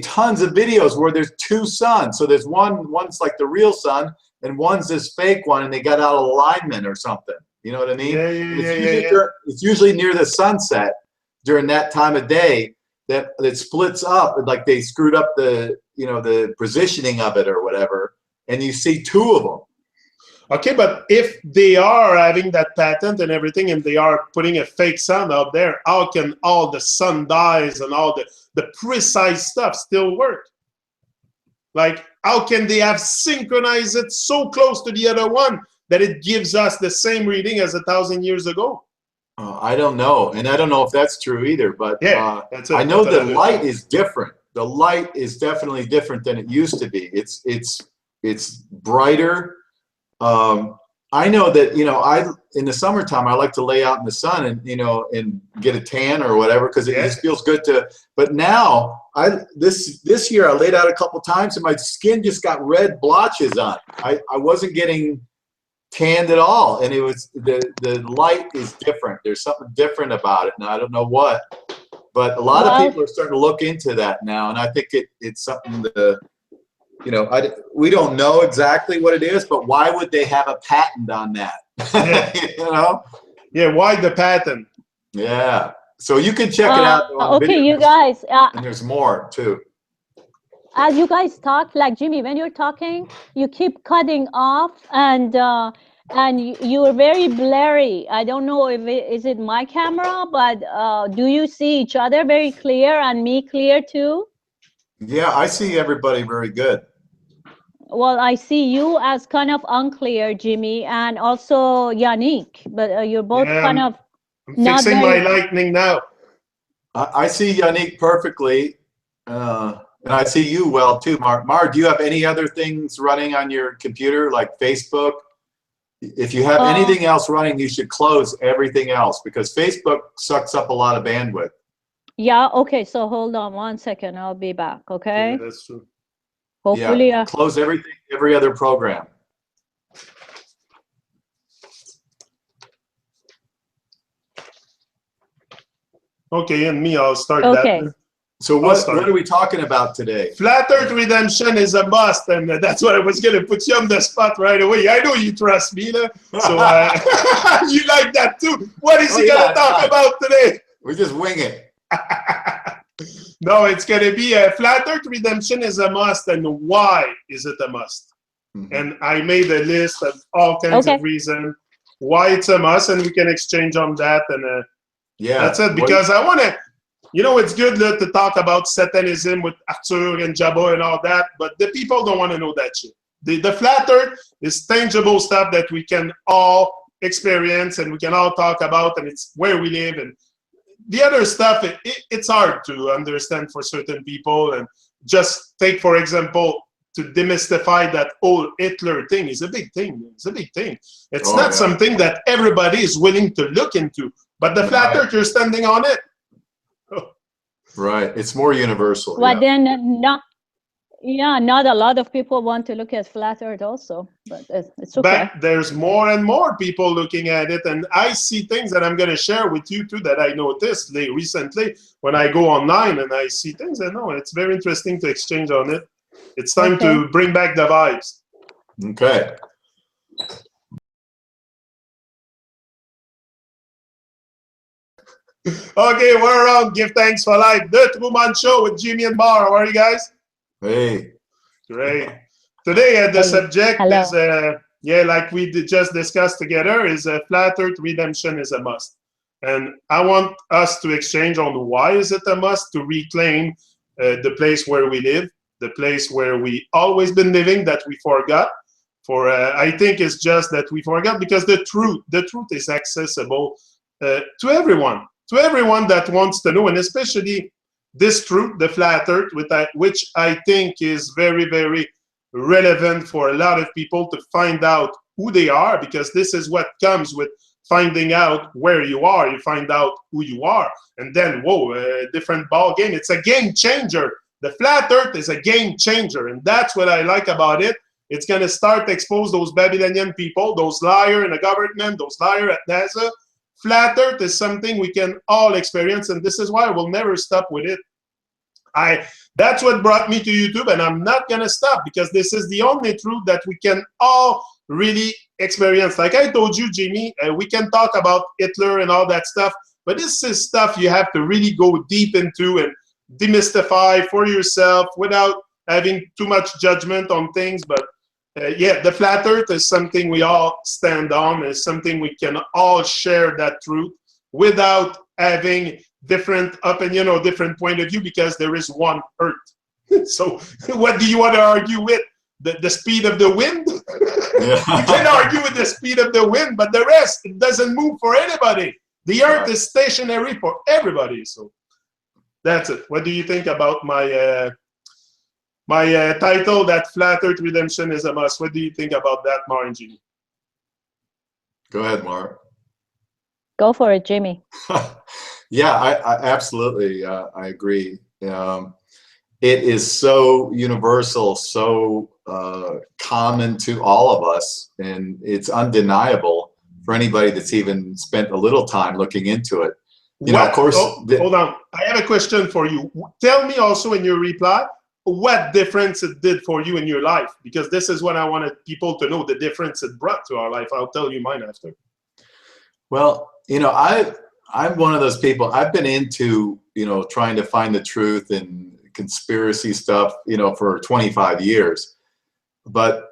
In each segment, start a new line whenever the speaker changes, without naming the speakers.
tons of videos where there's two suns. So there's one's like the real sun, and one's this fake one, and they got out of alignment or something. You know what I mean? It's usually near the sunset during that time of day that it splits up, like they screwed up the the positioning of it or whatever, and you see two of them.
Okay, but if they are having that patent and everything, and they are putting a fake sun out there, how can all the sun dyes and all the precise stuff still work? Like, how can they have synchronized it so close to the other one that it gives us the same reading as 1,000 years ago?
I don't know, and I don't know if that's true either. But
yeah,
I know the light is different. The light is definitely different than it used to be. It's brighter. I know that in the summertime I like to lay out in the sun and and get a tan or whatever because it just feels good to. But now this year I laid out a couple times and my skin just got red blotches on. I wasn't getting tanned at all, and it was the light is different. There's something different about it, and I don't know what. But a lot of people are starting to look into that now, and I think it's something to. We don't know exactly what it is, but why would they have a patent on that?
Yeah. Yeah, why the patent?
Yeah. So you can check it out.
Okay, you guys.
And there's more too.
As you guys talk, like Jimmy, when you're talking, you keep cutting off, and you're very blurry. I don't know if is it my camera, but do you see each other very clear and me clear too?
Yeah, I see everybody very good.
Well, I see you as kind of unclear, Jimmy, and also Yannick, but you're both kind of
I'm fixing my lightning now.
I see Yannick perfectly, and I see you well too, Mar. Mar, do you have any other things running on your computer, like Facebook? If you have anything else running, you should close everything else because Facebook sucks up a lot of bandwidth.
Yeah, okay, so hold on 1 second. I'll be back, okay?
Yeah, that's true.
Hopefully,
close every other program.
Okay, and me, I'll start that.
So what are we talking about today?
Flat Earth redemption is a must, and that's what I was going to put you on the spot right away. I know you trust me, so you like that too. What is he going to talk about today?
We just wing it.
No, it's going to be a Flat Earth redemption is a must, and why is it a must? Mm-hmm. And I made a list of all kinds of reasons why it's a must, and we can exchange on that. And that's it. Because I want to, it's good to talk about Satanism with Arthur and Jabba and all that, but the people don't want to know that shit. The Flat Earth is tangible stuff that we can all experience and we can all talk about, and it's where we live. And the other stuff, it's hard to understand for certain people. And just take, for example, to demystify that whole Hitler thing is a big thing. It's a big thing. It's not something that everybody is willing to look into. But the Flat Earth, you're standing on it.
Right. It's more universal.
But then not a lot of people want to look at Flat Earth also, but it's okay.
But there's more and more people looking at it, and I see things that I'm going to share with you too that I noticed recently when I go online and I see things. I know it's very interesting to exchange on it. It's time to bring back the vibes.
Okay.
Okay, we're on Give Thanks for Life, the Tru-Mon Show with Jimi and Bar. How are you guys?
Hey.
Great. Today, the subject is, like we just discussed together, is Flat Earth redemption is a must. And I want us to exchange on why is it a must to reclaim the place where we live, the place where we always been living that we forgot. I think it's just that we forgot because the truth is accessible to everyone. To everyone that wants to know, and especially this truth, the Flat Earth, which I think is very, very relevant for a lot of people to find out who they are, because this is what comes with finding out where you are. You find out who you are, and then, whoa, a different ball game. It's a game changer. The Flat Earth is a game changer, and that's what I like about it. It's going to start to expose those Babylonian people, those liars in the government, those liars at NASA. Flat Earth is something we can all experience, and this is why we'll never stop with it. That's what brought me to YouTube, and I'm not gonna stop, because this is the only truth that we can all really experience. Like I told you, Jimi, we can talk about Hitler and all that stuff, but this is stuff you have to really go deep into and demystify for yourself without having too much judgment on things. But yeah, the flat earth is something we all stand on. It's something we can all share that truth without having different opinion or different point of view, because there is one earth. So what do you want to argue with? The speed of the wind?
Yeah.
You can argue with the speed of the wind, but the rest, it doesn't move for anybody. The earth is stationary for everybody. So that's it. What do you think about my my title, that Flat Earth Redemption is a Must? What do you think about that, Mar and Jimi?
Go ahead, Mark.
Go for it, Jimi.
Yeah, I absolutely, I agree. It is so universal, so common to all of us, and it's undeniable for anybody that's even spent a little time looking into it. You know, of course.
Hold on, I have a question for you. Tell me also in your reply what difference it did for you in your life, because this is what I wanted people to know, the difference it brought to our life. I'll tell you mine after.
Well, you know, I'm one of those people. I've been into, you know, trying to find the truth and conspiracy stuff, you know, for 25 years. But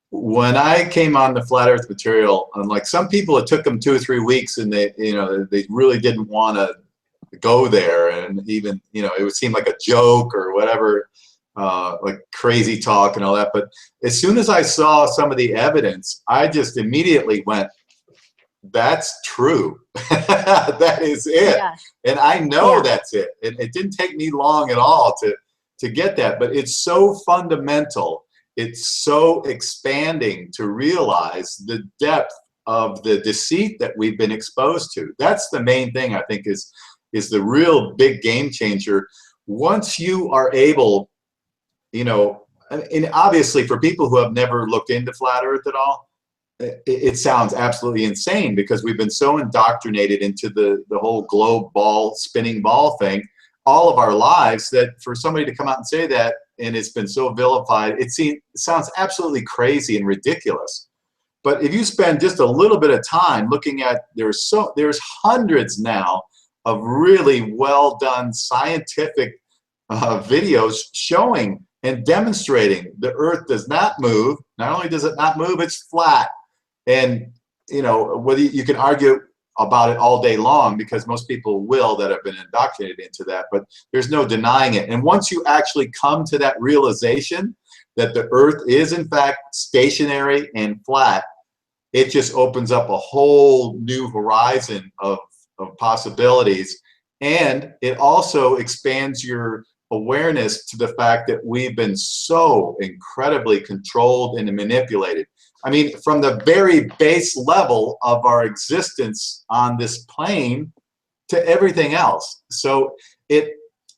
when I came on the flat earth material, unlike some people, it took them 2 or 3 weeks, and they, you know, they really didn't want to go there, and even, you know, it would seem like a joke or whatever, like crazy talk and all that. But as soon as I saw some of the evidence, I just immediately went, that's true. That is it. Yeah. And I know that's it. It didn't take me long at all to get that, but it's so fundamental. It's so expanding to realize the depth of the deceit that we've been exposed to. That's the main thing, I think, is the real big game changer. Once you are able, you know, and obviously for people who have never looked into flat earth at all, it sounds absolutely insane, because we've been so indoctrinated into the whole globe ball, spinning ball thing all of our lives, that for somebody to come out and say that, and it's been so vilified, it sounds absolutely crazy and ridiculous. But if you spend just a little bit of time looking at, there's hundreds now of really well done scientific videos showing and demonstrating the earth does not move. Not only does it not move, it's flat. And, you know, whether you can argue about it all day long, because most people will that have been indoctrinated into that, but there's no denying it. And once you actually come to that realization that the earth is in fact stationary and flat, it just opens up a whole new horizon of possibilities. And it also expands your awareness to the fact that we've been so incredibly controlled and manipulated. I mean, from the very base level of our existence on this plane to everything else. So if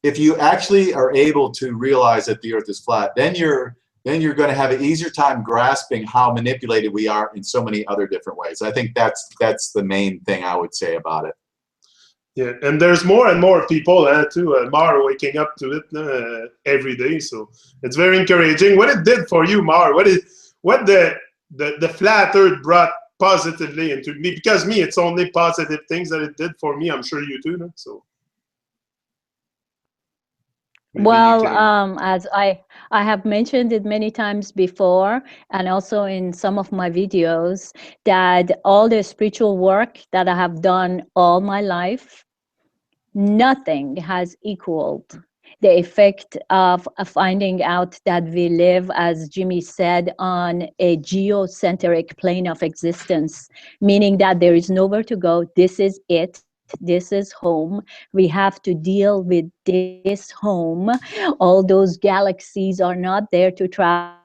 you actually are able to realize that the earth is flat, then you're going to have an easier time grasping how manipulated we are in so many other different ways. I think that's the main thing I would say about it.
Yeah, and there's more and more people too, Mar, waking up to it every day. So it's very encouraging. What it did for you, Mar? What the flat earth brought positively into me? Because me, it's only positive things that it did for me. I'm sure you too, no? So.
Well, as I have mentioned it many times before, and also in some of my videos, that all the spiritual work that I have done all my life, nothing has equaled the effect of finding out that we live, as Jimi said, on a geocentric plane of existence, meaning that there is nowhere to go. This is it. This is home. We have to deal with this home. All those galaxies are not there to travel.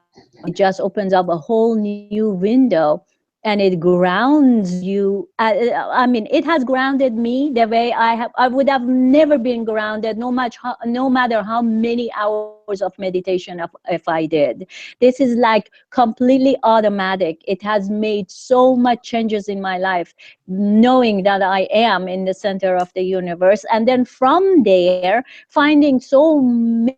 It just opens up a whole new window and it grounds you. I mean, it has grounded me the way I would have never been grounded, no matter how many hours of meditation if I did. This is like completely automatic. It has made so much changes in my life, knowing that I am in the center of the universe. And then from there, finding so many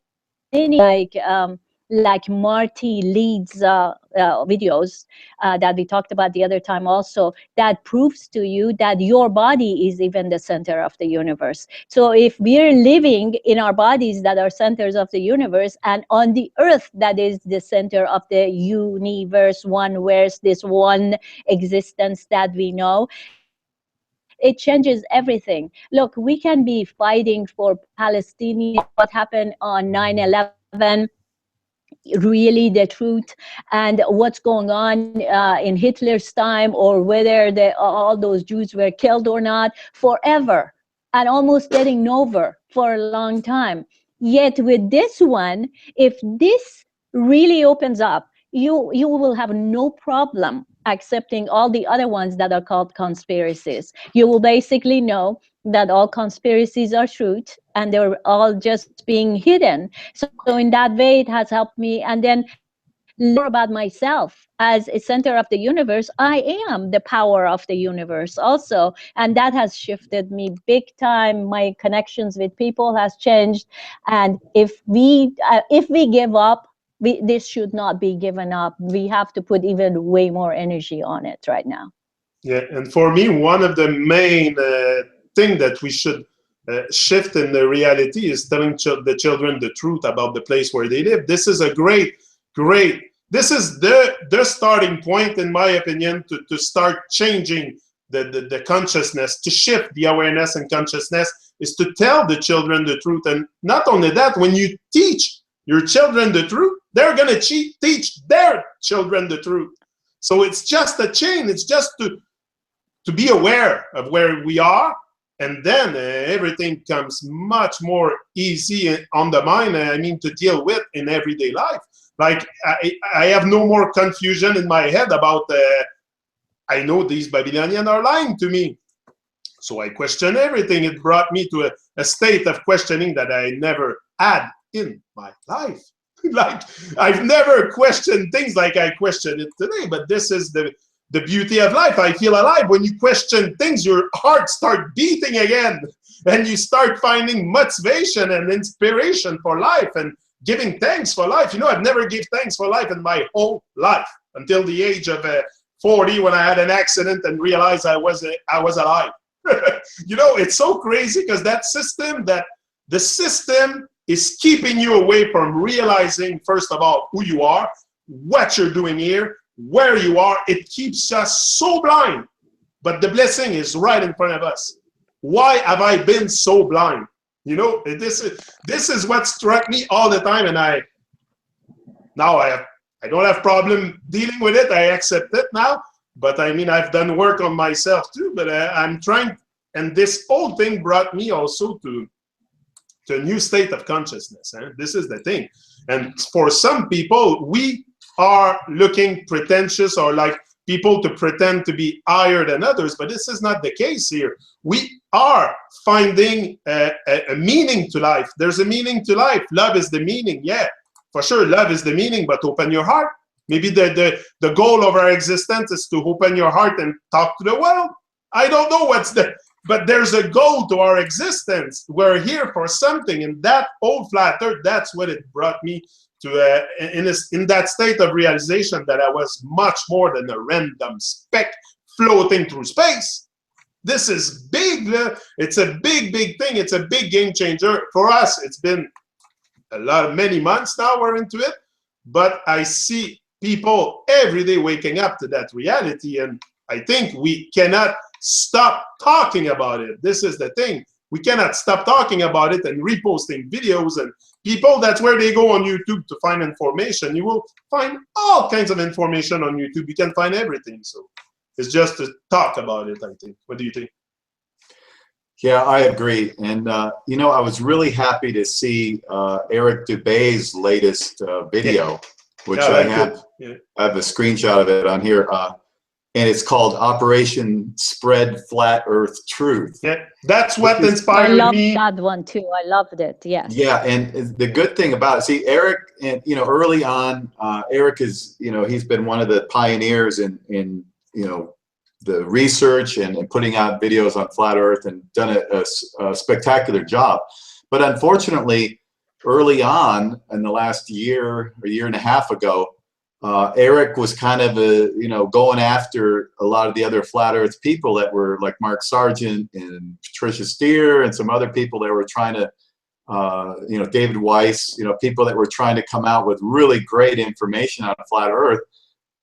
like Marty Leeds videos that we talked about the other time also, that proves to you that your body is even the center of the universe. So if we're living in our bodies that are centers of the universe, and on the earth that is the center of the universe, one where's this one existence that we know, it changes everything. Look, we can be fighting for Palestinians, what happened on 9/11, really the truth, and what's going on in Hitler's time, or whether all those Jews were killed or not, forever, and almost getting over for a long time. Yet with this one, if this really opens up, you will have no problem accepting all the other ones that are called conspiracies. You will basically know that all conspiracies are truth, and they're all just being hidden. So in that way, it has helped me. And then learning more about myself as a center of the universe. I am the power of the universe also, and that has shifted me big time. My connections with people has changed, and if we give up, this should not be given up. We have to put even way more energy on it right now.
Yeah, and for me, one of the main thing that we should shift in the reality is telling the children the truth about the place where they live. This is a great, this is the starting point, in my opinion, to start changing the consciousness, to shift the awareness and consciousness, is to tell the children the truth. And not only that, when you teach your children the truth, they're going to teach their children the truth. So it's just a chain. It's just to be aware of where we are, and then everything comes much more easy on the mind, I mean, to deal with in everyday life. Like, I have no more confusion in my head about, I know these Babylonians are lying to me. So I question everything. It brought me to a state of questioning that I never had in my life. Like, I've never questioned things like I question it today, but this is the beauty of life. I feel alive. When you question things, your heart starts beating again, and you start finding motivation and inspiration for life and giving thanks for life. You know, I've never given thanks for life in my whole life until the age of 40, when I had an accident and realized I was alive. You know, it's so crazy, because the system is keeping you away from realizing, first of all, who you are, what you're doing here, where you are. It keeps us so blind, but the blessing is right in front of us. Why have I been so blind? You know, this is what struck me all the time, and I don't have problem dealing with it. I accept it now, but I mean, I've done work on myself too, but I'm trying, and this whole thing brought me also to a new state of consciousness. This is the thing. And for some people, we are looking pretentious, or like people to pretend to be higher than others, but this is not the case here. We are finding a meaning to life. There's a meaning to life. Love is the meaning. Yeah, for sure, love is the meaning, but open your heart. Maybe the goal of our existence is to open your heart and talk to the world. I don't know but there's a goal to our existence. We're here for something, and that old flat earth, that's what it brought me to in that state of realization that I was much more than a random speck floating through space. This is big. It's a big thing. It's a big game changer for us. It's been many months now we're into it, but I see people every day waking up to that reality, and I think we cannot stop talking about it. This is the thing. We cannot stop talking about it and reposting videos, and people, that's where they go on YouTube to find information. You will find all kinds of information on YouTube. You can find everything. So it's just to talk about it, I think. What do you think?
Yeah, I agree. And, you know, I was really happy to see Eric Dubé's latest video, which I have a screenshot of it on here. and it's called Operation Spread Flat Earth Truth.
Yeah, that's what inspired me.
I loved that one too. I loved it. Yes.
Yeah, and the good thing about it, see, Eric, and early on, Eric is, he's been one of the pioneers in the research and putting out videos on flat Earth, and done a spectacular job. But unfortunately, early on in the last year or year and a half ago, Eric was kind of going after a lot of the other flat Earth people that were like Mark Sargent and Patricia Steer and some other people that were trying to, David Weiss, people that were trying to come out with really great information on flat Earth.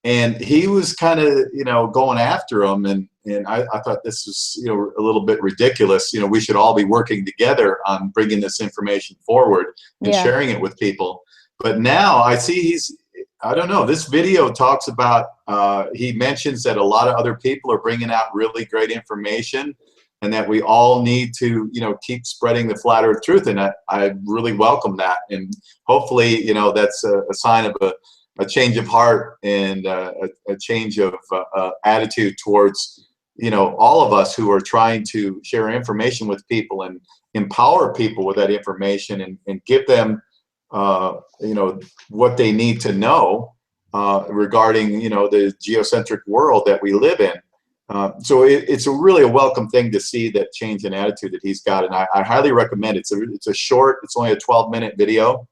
And he was kind of, going after them. And I thought this was, a little bit ridiculous. We should all be working together on bringing this information forward and sharing it with people. But now I see I don't know, this video talks about, he mentions that a lot of other people are bringing out really great information, and that we all need to, keep spreading the flat Earth truth. And I really welcome that. And hopefully, that's a sign of a change of heart and a change of attitude towards, all of us who are trying to share information with people and empower people with that information, and give them what they need to know regarding, the geocentric world that we live in. So it's really a welcome thing to see that change in attitude that he's got, and I highly recommend it. It's a short, it's only a 12-minute video,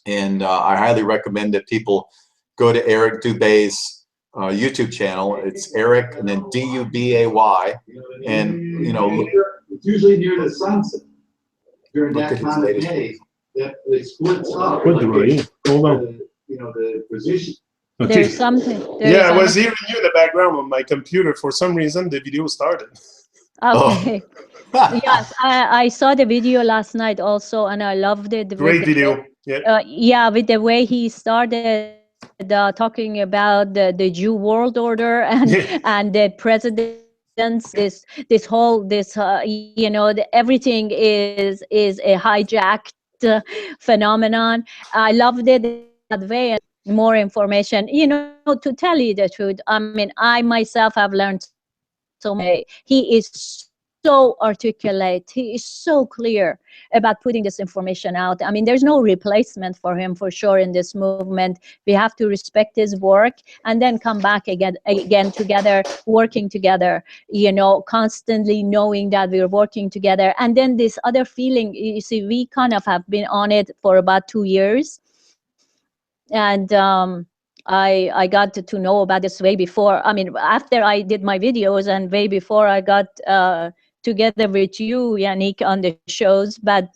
and I highly recommend that people go to Eric Dubé's YouTube channel. It's Eric and then D-U-B-A-Y, and
it's usually near the sunset during that time of day that it splits up.
Hold on.
The position.
Okay.
There's something.
Yeah, I was hearing you in the background on my computer. For some reason, the video started.
Okay. Yes, I saw the video last night also, and I loved it.
Great video.
Yeah, with the way he started talking about the Jew world order and the presidents. This whole everything is a hijacked phenomenon. I loved it that way. And more information, to tell you the truth, I mean, I myself have learned so much. He is so articulate, he is so clear about putting this information out. I mean, there's no replacement for him, for sure, in this movement. We have to respect his work and then come back again together, working together, constantly knowing that we're working together. And then this other feeling, you see, we kind of have been on it for about 2 years. And I got to know about this way before. I mean, after I did my videos and way before I got together with you, Yannick, on the shows. But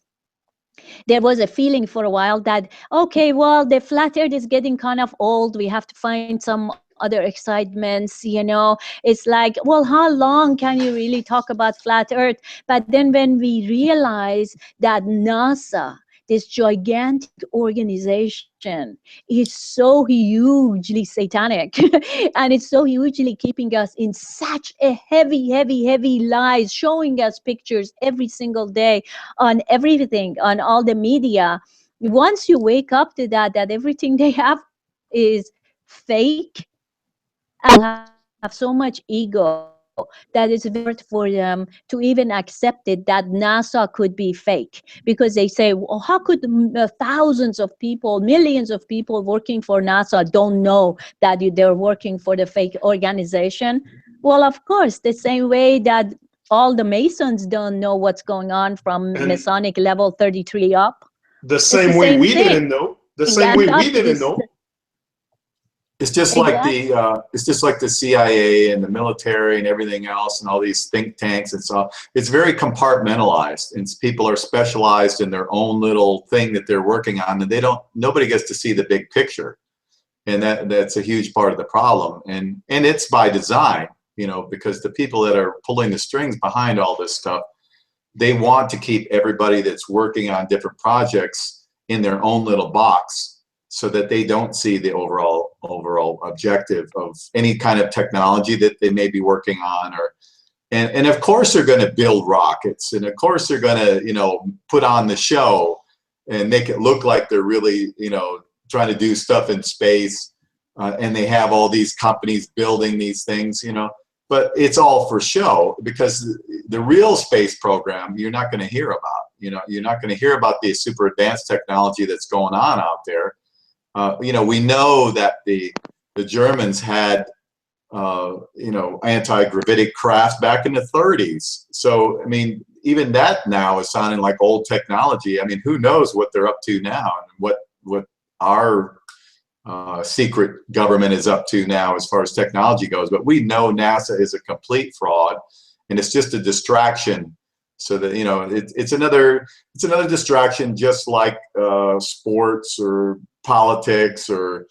there was a feeling for a while that, okay, well, the flat Earth is getting kind of old. We have to find some other excitements, It's like, well, how long can you really talk about flat Earth? But then when we realize that NASA, this gigantic organization, is so hugely satanic and it's so hugely keeping us in such a heavy lies, showing us pictures every single day on everything, on all the media. Once you wake up to that everything they have is fake, and have so much ego that it's hard for them to even accept it, that NASA could be fake, because they say, well, how could thousands of people, millions of people working for NASA don't know that they're working for the fake organization? Well, of course, the same way that all the Masons don't know what's going on from Masonic level 33 up.
The same way we didn't know. The same way we didn't know.
It's just like the CIA and the military and everything else and all these think tanks and so on. It's very compartmentalized, and people are specialized in their own little thing that they're working on, and nobody gets to see the big picture. And that's a huge part of the problem. And it's by design, because the people that are pulling the strings behind all this stuff, they want to keep everybody that's working on different projects in their own little box, so that they don't see the overall objective of any kind of technology that they may be working on. And of course they're going to build rockets, and of course they're going to put on the show and make it look like they're really trying to do stuff in space. and they have all these companies building these things, you know, but it's all for show, because the real space program you're not going to hear about. You know, you're not going to hear about the super advanced technology that's going on out there. You know, we know that the Germans had, you know, anti-gravitic craft back in the 30s. So, I mean, even that now is sounding like old technology. I mean, who knows what they're up to now, and what our secret government is up to now as far as technology goes. But we know NASA is a complete fraud, and it's just a distraction. So that, you know, it's another distraction, just like sports or politics or,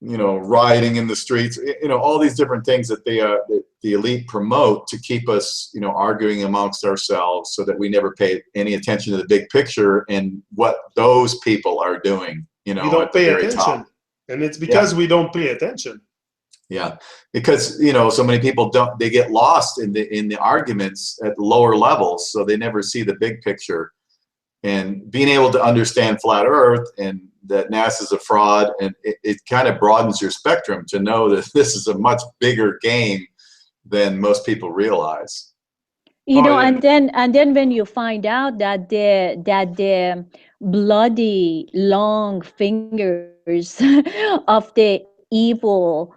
you know, rioting in the streets. You know, all these different things that the elite promote to keep us, you know, arguing amongst ourselves, so that we never pay any attention to the big picture and what those people are doing. You know,
we don't pay attention.
Top.
And it's because we don't pay attention.
Yeah, because, you know, so many people they get lost in the arguments at lower levels, so they never see the big picture. And being able to understand flat Earth and that NASA's a fraud, and it kind of broadens your spectrum to know that this is a much bigger game than most people realize.
You know, and then when you find out that the bloody long fingers of the evil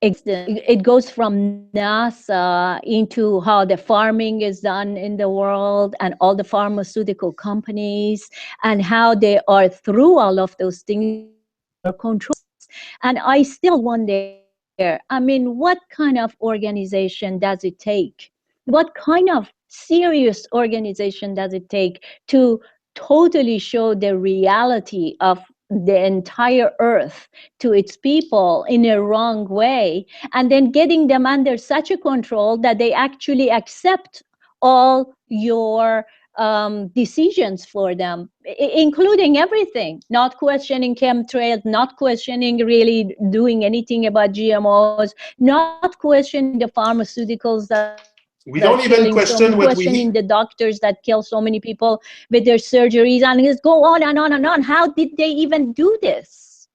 existence, it goes from NASA into how the farming is done in the world, and all the pharmaceutical companies, and how they are, through all of those things, are controlled. And I still wonder, I mean, what kind of organization does it take? What kind of serious organization does it take to totally show the reality of the entire earth to its people in a wrong way, and then getting them under such a control that they actually accept all your decisions for them, including everything, not questioning chemtrails, not questioning really doing anything about GMOs, not questioning the pharmaceuticals that
we don't even question what we
questioning the doctors that kill so many people with their surgeries, and just go on and on and on. How did they even do this?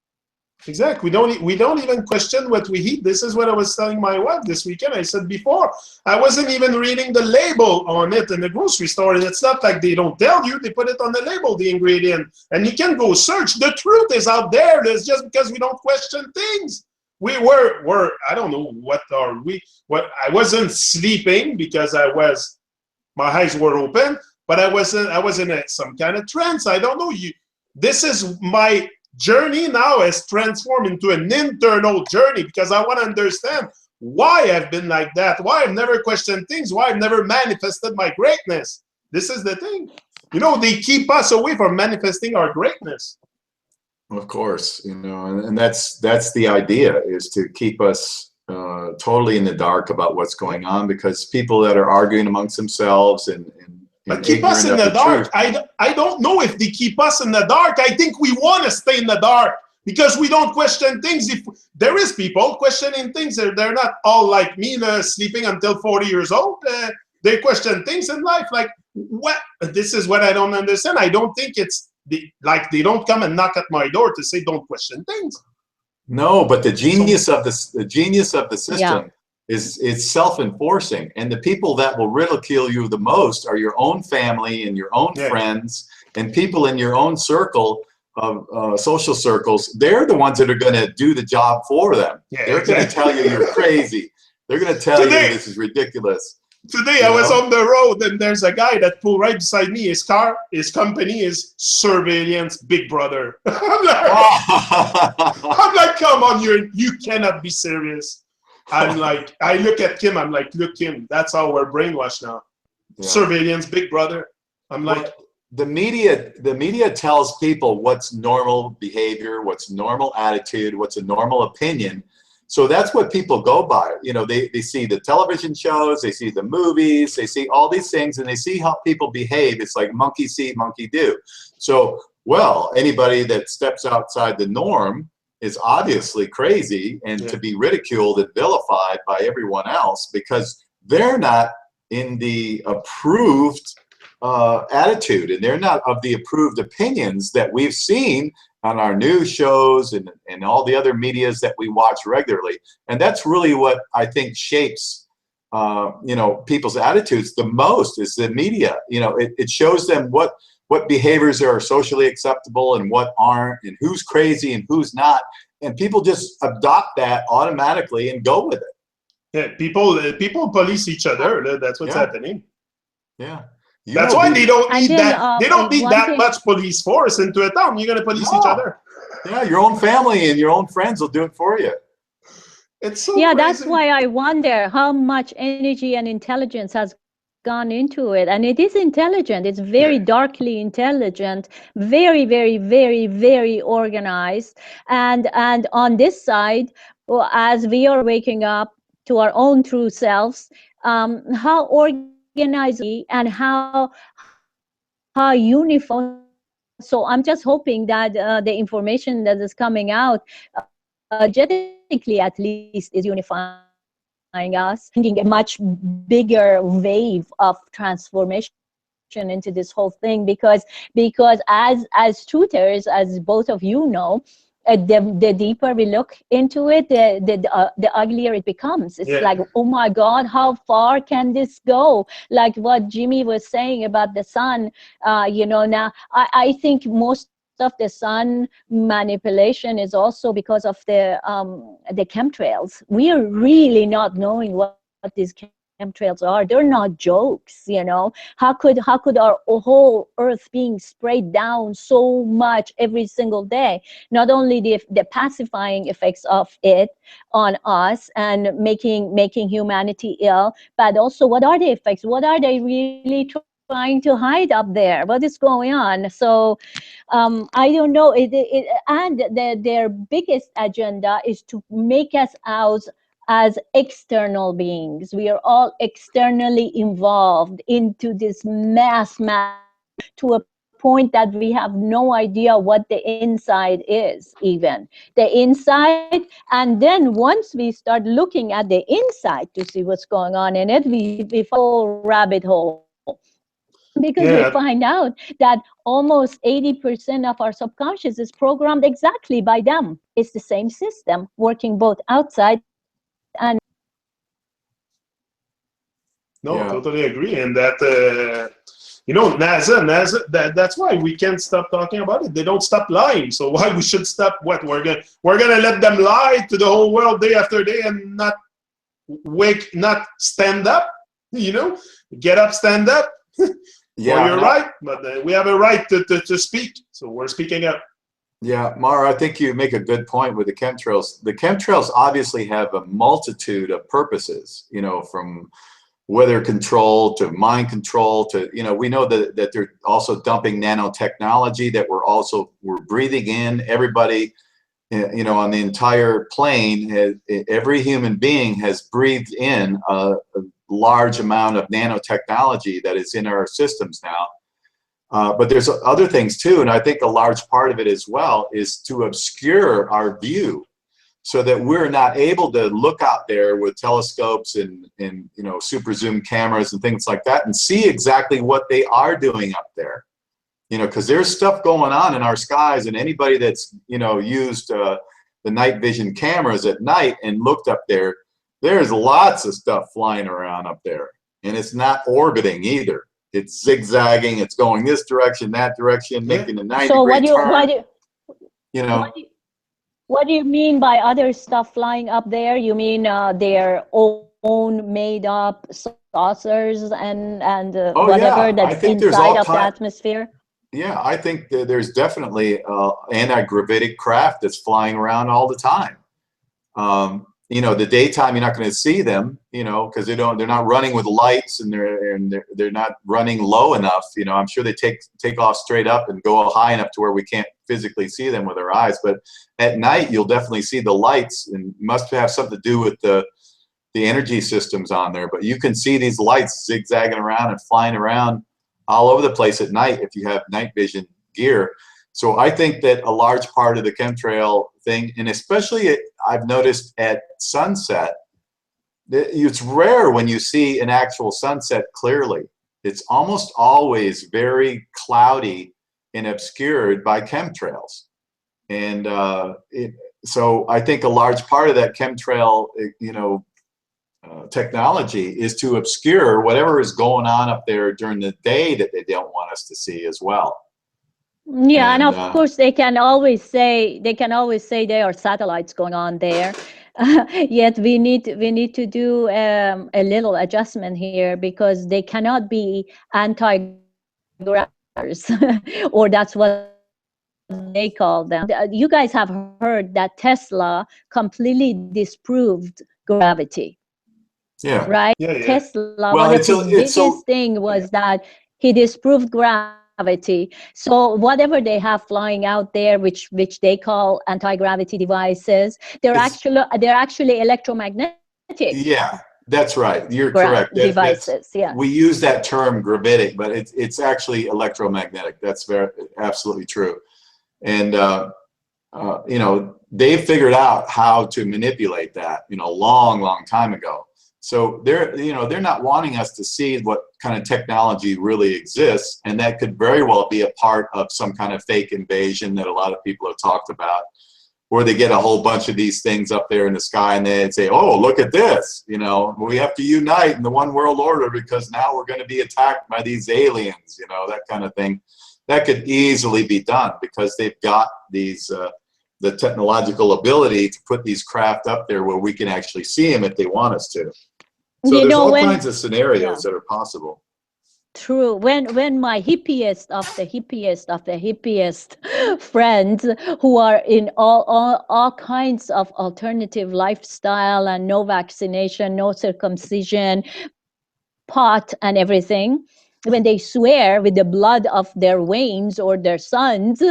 Exactly. We don't even question what we eat. This is what I was telling my wife this weekend. I said before, I wasn't even reading the label on it in the grocery store, and it's not like they don't tell you. They put it on the label, the ingredient, and you can go search. The truth is out there. It's just because we don't question things. We were I don't know what I wasn't sleeping because my eyes were open, but I was in some kind of trance. I don't know. This is my journey now has transformed into an internal journey, because I want to understand why I've been like that, why I've never questioned things, why I've never manifested my greatness. This is the thing. You know, they keep us away from manifesting our greatness.
Of course, you know, and that's the idea, is to keep us totally in the dark about what's going on, because people that are arguing amongst themselves and
but keep us in the dark. I don't know if they keep us in the dark. I think we want to stay in the dark because we don't question things. If there is people questioning things, they're not all like me, sleeping until 40 years old. They question things in life. Like, what? This is what I don't understand. I don't think it's like they don't come and knock at my door to say don't question things.
No, but the genius of the system is self-enforcing, and the people that will ridicule you the most are your own family and your own friends and people in your own circle of social circles. They're the ones that are going to do the job for them. They're going to tell you you're crazy. They're going to tell you this is ridiculous.
Today I was on the road, and there's a guy that pulled right beside me. His company is Surveillance Big Brother. I'm like, come on, you cannot be serious. I'm like, I look at Kim, I'm like, look, Kim, that's how we're brainwashed now. Yeah. Surveillance Big Brother. I'm like,
the media tells people what's normal behavior, what's normal attitude, what's a normal opinion. So that's what people go by. You know, they see the television shows, they see the movies, they see all these things, and they see how people behave. It's like monkey see, monkey do. So, well, anybody that steps outside the norm is obviously crazy, and to be ridiculed and vilified by everyone else because they're not in the approved attitude, and they're not of the approved opinions that we've seen on our news shows and all the other medias that we watch regularly. And that's really what I think shapes, you know, people's attitudes the most is the media. You know, it shows them what behaviors are socially acceptable and what aren't, and who's crazy and who's not. And people just adopt that automatically and go with it.
Yeah, people police each other. That's what's happening.
Yeah.
That's why they don't need that. They don't need that
thing,
much police force into a town. You're gonna police each other.
Yeah, your own family and your own friends will do it for you.
It's so
yeah,
crazy.
that's why I wonder how much energy and intelligence has gone into it. And it is intelligent. It's very darkly intelligent, very, very, very, very organized. And on this side, well, as we are waking up to our own true selves, how organized and how uniform. So I'm just hoping that the information that is coming out, genetically at least, is unifying us, bringing a much bigger wave of transformation into this whole thing. Because as truthers, as both of you know, the deeper we look into it, the uglier it becomes. It's like, oh my God, how far can this go? Like what Jimmy was saying about the sun, you know, now I think most of the sun manipulation is also because of the chemtrails. We are really not knowing what these chemtrails are. They're not jokes, you know. How could our whole earth being sprayed down so much every single day? Not only the pacifying effects of it on us and making humanity ill, but also what are the effects? What are they really trying to hide up there? What is going on? So I don't know. And their biggest agenda is to make us out as external beings. We are all externally involved into this mass to a point that we have no idea what the inside is, even the inside. And then once we start looking at the inside to see what's going on in it, we fall rabbit hole. Because we find out that almost 80% of our subconscious is programmed exactly by them. It's the same system working both outside and.
No, totally agree. And that, you know, NASA, that's why we can't stop talking about it. They don't stop lying. So why we should stop? What we're gonna let them lie to the whole world day after day and not stand up? You know, get up, stand up. Yeah, well, you're right, but we have a right to speak, so we're speaking up.
Yeah, Mara, I think you make a good point with the chemtrails. The chemtrails obviously have a multitude of purposes, you know, from weather control to mind control to, you know, we know that they're also dumping nanotechnology that we're breathing in. Everybody, you know, on the entire plane, every human being has breathed in a large amount of nanotechnology that is in our systems now. But there's other things too, and I think a large part of it as well is to obscure our view so that we're not able to look out there with telescopes and you know, super zoom cameras and things like that and see exactly what they are doing up there. You know, because there's stuff going on in our skies, and anybody that's, you know, used the night vision cameras at night and looked up there, there's lots of stuff flying around up there, and it's not orbiting either. It's zigzagging. It's going this direction, that direction, making a 90-degree turn.
What do you mean by other stuff flying up there? You mean their own made-up saucers and whatever that's inside of the atmosphere?
Yeah, I think that there's definitely anti-gravitic craft that's flying around all the time. You know, the daytime you're not going to see them, you know, because they're not running with lights, and they're not running low enough. You know, I'm sure they take off straight up and go high enough to where we can't physically see them with our eyes. But at night you'll definitely see the lights, and must have something to do with the energy systems on there. But you can see these lights zigzagging around and flying around all over the place at night if you have night vision gear. So I think that a large part of the chemtrail thing, and especially I've noticed at sunset, it's rare when you see an actual sunset clearly. It's almost always very cloudy and obscured by chemtrails. And so I think a large part of that chemtrail, technology is to obscure whatever is going on up there during the day that they don't want us to see as well.
Yeah, and of course they can always say there are satellites going on there. Yet we need to do a little adjustment here, because they cannot be anti-gravitors, or that's what they call them. You guys have heard that Tesla completely disproved gravity.
Yeah.
Right?
Yeah.
Tesla, one of his biggest thing was that he disproved gravity. So whatever they have flying out there, which they call anti-gravity devices, they're actually electromagnetic.
Yeah, that's right. You're correct.
Devices. Yeah.
We use that term gravitic, but it's actually electromagnetic. That's absolutely true. And they figured out how to manipulate that, long time ago. So they're not wanting us to see what kind of technology really exists, and that could very well be a part of some kind of fake invasion that a lot of people have talked about, where they get a whole bunch of these things up there in the sky and they'd say, oh, look at this, we have to unite in the one world order because now we're going to be attacked by these aliens, that kind of thing. That could easily be done because they've got these the technological ability to put these craft up there where we can actually see them if they want us to. So there's all kinds of scenarios that are possible.
True. When my hippiest of the hippiest friends, who are in all kinds of alternative lifestyle and no vaccination, no circumcision, pot and everything, when they swear with the blood of their veins or their sons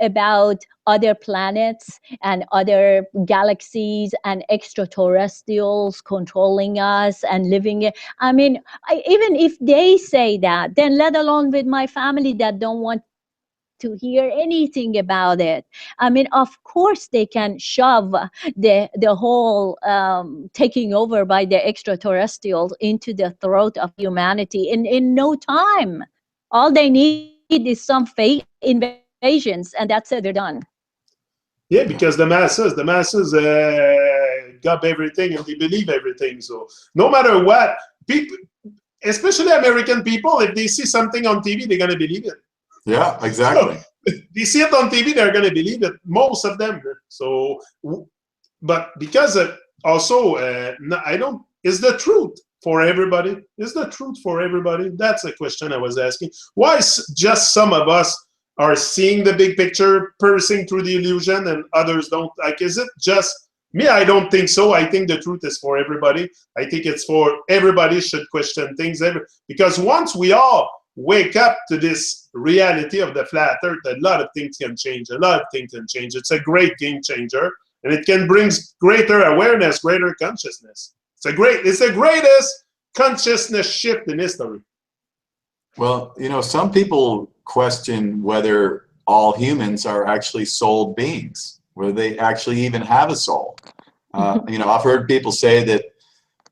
about other planets and other galaxies and extraterrestrials controlling us and living, I mean, even if they say that, then let alone with my family that don't want to hear anything about it. I mean, of course they can shove the whole taking over by the extraterrestrials into the throat of humanity in no time. All they need is some fake invasions, and that's it, they're done.
Yeah, because the masses got everything and they believe everything. So no matter what, people, especially American people, if they see something on TV, they're going to believe it.
Yeah, exactly.
So, they see it on TV, they're going to believe it. Most of them. So, but because also, is the truth for everybody? Is the truth for everybody? That's a question I was asking. Why just some of us are seeing the big picture, piercing through the illusion, and others don't? Like, is it just me? I don't think so. I think the truth is for everybody. I think it's for everybody should question things. Because once we all wake up to this reality of the flat earth, a lot of things can change. It's a great game changer, and it can bring greater awareness, greater consciousness. It's the greatest consciousness shift in history.
Well, some people question whether all humans are actually souled beings, whether they actually even have a soul. I've heard people say that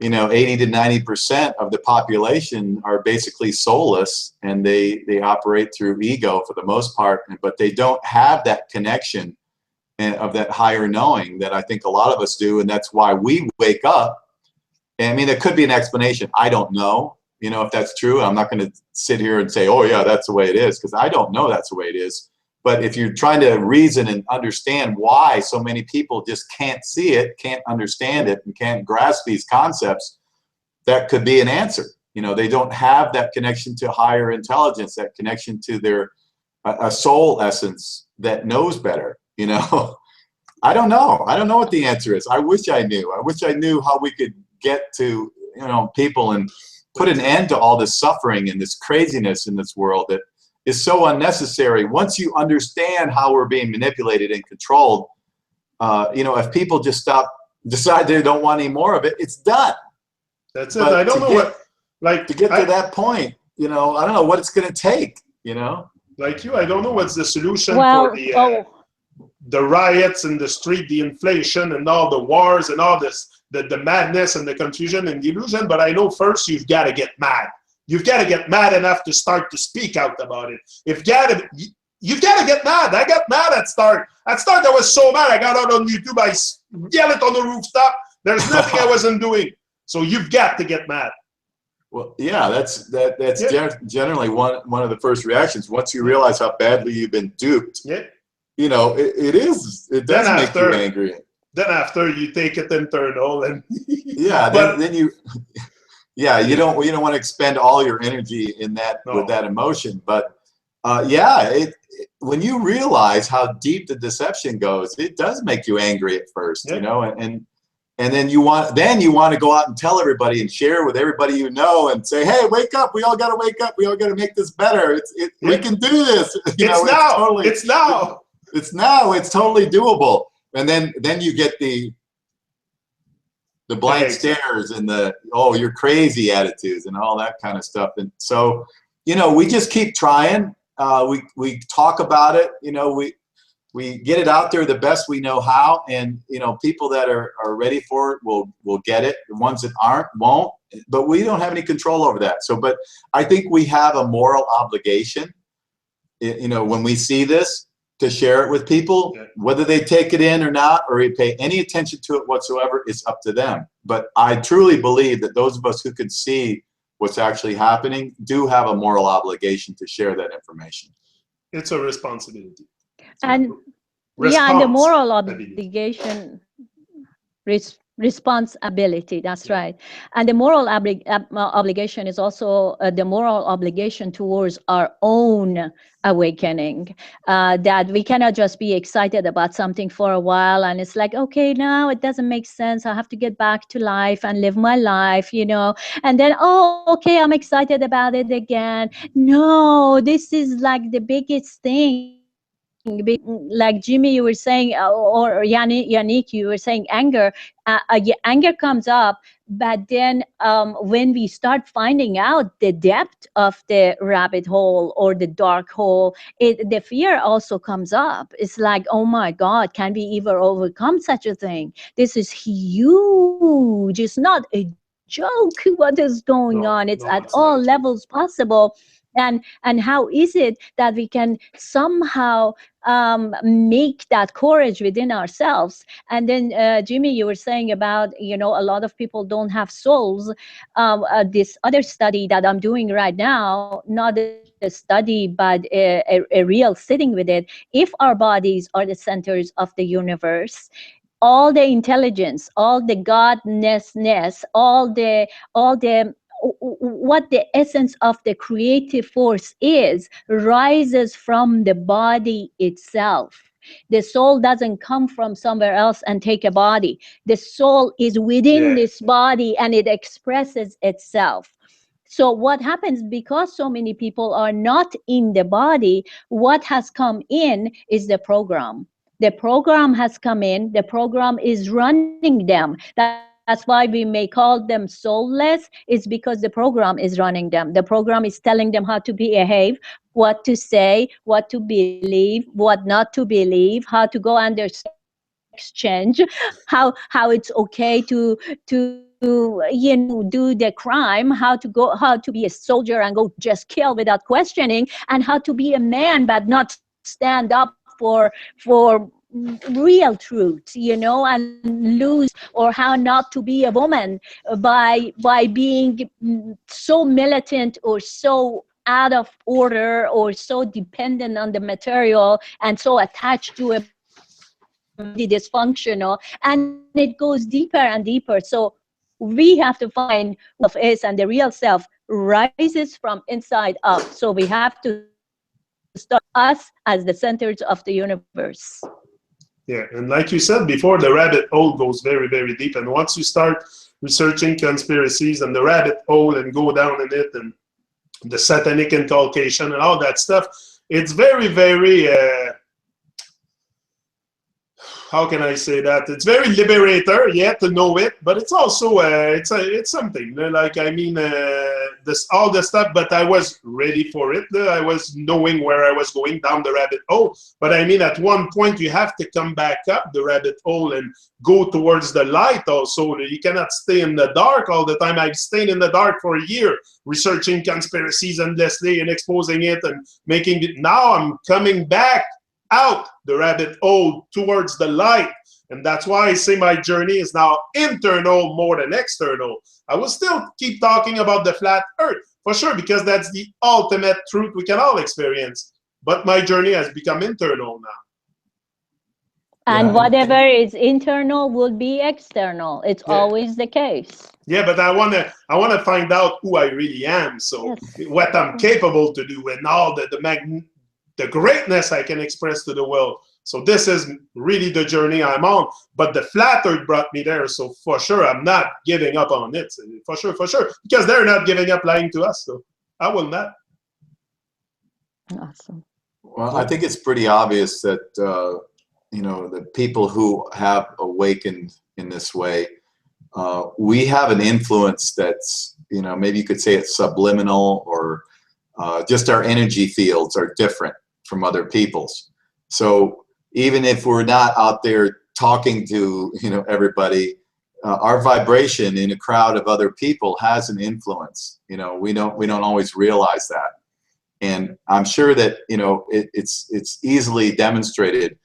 80 to 90% of the population are basically soulless, and they operate through ego for the most part, but they don't have that connection of that higher knowing that I think a lot of us do, and that's why we wake up. And I mean, there could be an explanation. I don't know, if that's true. I'm not going to sit here and say, oh yeah, that's the way it is, because I don't know that's the way it is. But if you're trying to reason and understand why so many people just can't see it, can't understand it, and can't grasp these concepts, that could be an answer. They don't have that connection to higher intelligence, that connection to their a soul essence that knows better. I don't know. I don't know what the answer is. I wish I knew. I wish I knew how we could get to people and put an end to all this suffering and this craziness in this world that is so unnecessary. Once you understand how we're being manipulated and controlled, if people just decide they don't want any more of it, it's done.
That's it. But I don't know
to get to that point, I don't know what it's going to take,
Like I don't know what's the solution for the riots in the street, the inflation and all the wars and all this, the madness and the confusion and the illusion. But I know first you've got to get mad. You've got to get mad enough to start to speak out about it. you gotta get mad. I got mad at start. At start, I was so mad. I got out on YouTube. I yelled it on the rooftop. There's nothing I wasn't doing. So you've got to get mad.
Well, yeah, that's generally one of the first reactions. Once you realize how badly you've been duped, you know, it does make you angry.
Then after you take it internal and
yeah, then you you don't want to expend all your energy in that with that emotion. But when you realize how deep the deception goes, it does make you angry at first, you know, and then you want to go out and tell everybody and share with everybody you know and say, hey, wake up, we all got to wake up, we all got to make this better. We can do this.
It's now.
It's totally doable. And then you get the blank stares and the you're crazy attitudes and all that kind of stuff. And so, you know, we just keep trying. We talk about it. You know, we get it out there the best we know how, and you know, people that are ready for it will get it. The ones that aren't won't. But we don't have any control over that. So, but I think we have a moral obligation, you know, when we see this, to share it with people, whether they take it in or not, or pay any attention to it whatsoever. It's up to them. But I truly believe that those of us who can see what's actually happening do have a moral obligation to share that information.
It's a responsibility.
And and the moral obligation, responsibility, that's right. And the moral obligation is also the moral obligation towards our own awakening, that we cannot just be excited about something for a while and it's like, okay, now it doesn't make sense, I have to get back to life and live my life, you know, and then, oh, okay, I'm excited about it again. No, this is like the biggest thing. Like Jimmy, you were saying, or Yannick, you were saying anger. Anger comes up, but then when we start finding out the depth of the rabbit hole or the dark hole, the fear also comes up. It's like, oh my God, can we ever overcome such a thing? This is huge. It's not a joke what is going on. It's at all levels possible. And how is it that we can somehow make that courage within ourselves? And then Jimmy, you were saying about, you know, a lot of people don't have souls. This other study that I'm doing right now, not a study, but a real sitting with it. If our bodies are the centers of the universe, all the intelligence, all the godness, all the what the essence of the creative force is, rises from the body itself. The soul doesn't come from somewhere else and take a body. The soul is within this body and it expresses itself. So what happens, because so many people are not in the body, what has come in is the program. The program has come in, the program is running them. That's why we may call them soulless, is because the program is running them. The program is telling them how to behave, what to say, what to believe, what not to believe, how to go under exchange, how it's okay to you know, do the crime, how to be a soldier and go just kill without questioning, and how to be a man but not stand up for real truth, you know, and lose, or how not to be a woman by being so militant or so out of order or so dependent on the material and so attached to a body dysfunctional, and it goes deeper and deeper. So we have to find who is, and the real self rises from inside out. So we have to start us as the centers of the universe.
Yeah, and like you said before, the rabbit hole goes very, very deep. And once you start researching conspiracies and the rabbit hole and go down in it and the satanic inculcation and all that stuff, it's very, very, how can I say that? It's very liberator, to know it, but it's also, it's something. Like, I mean, all the stuff, but I was ready for it. I was knowing where I was going down the rabbit hole. But I mean, at one point, you have to come back up the rabbit hole and go towards the light also. You cannot stay in the dark all the time. I've stayed in the dark for a year, researching conspiracies endlessly and exposing it and making it. Now I'm coming back out the rabbit hole towards the light. And that's why I say my journey is now internal more than external. I will still keep talking about the flat earth, for sure, because that's the ultimate truth we can all experience. But my journey has become internal now.
And whatever is internal will be external. It's always the case.
Yeah, but I wanna find out who I really am. So what I'm capable to do and all the greatness I can express to the world. So this is really the journey I'm on. But the flat earth brought me there. So for sure, I'm not giving up on it. For sure. Because they're not giving up lying to us. So I will not.
Awesome.
Well, I think it's pretty obvious that, the people who have awakened in this way, we have an influence that's, maybe you could say it's subliminal, or just our energy fields are different from other people's. So even if we're not out there talking to everybody, our vibration in a crowd of other people has an influence. We don't always realize that, and I'm sure that it's easily demonstrated.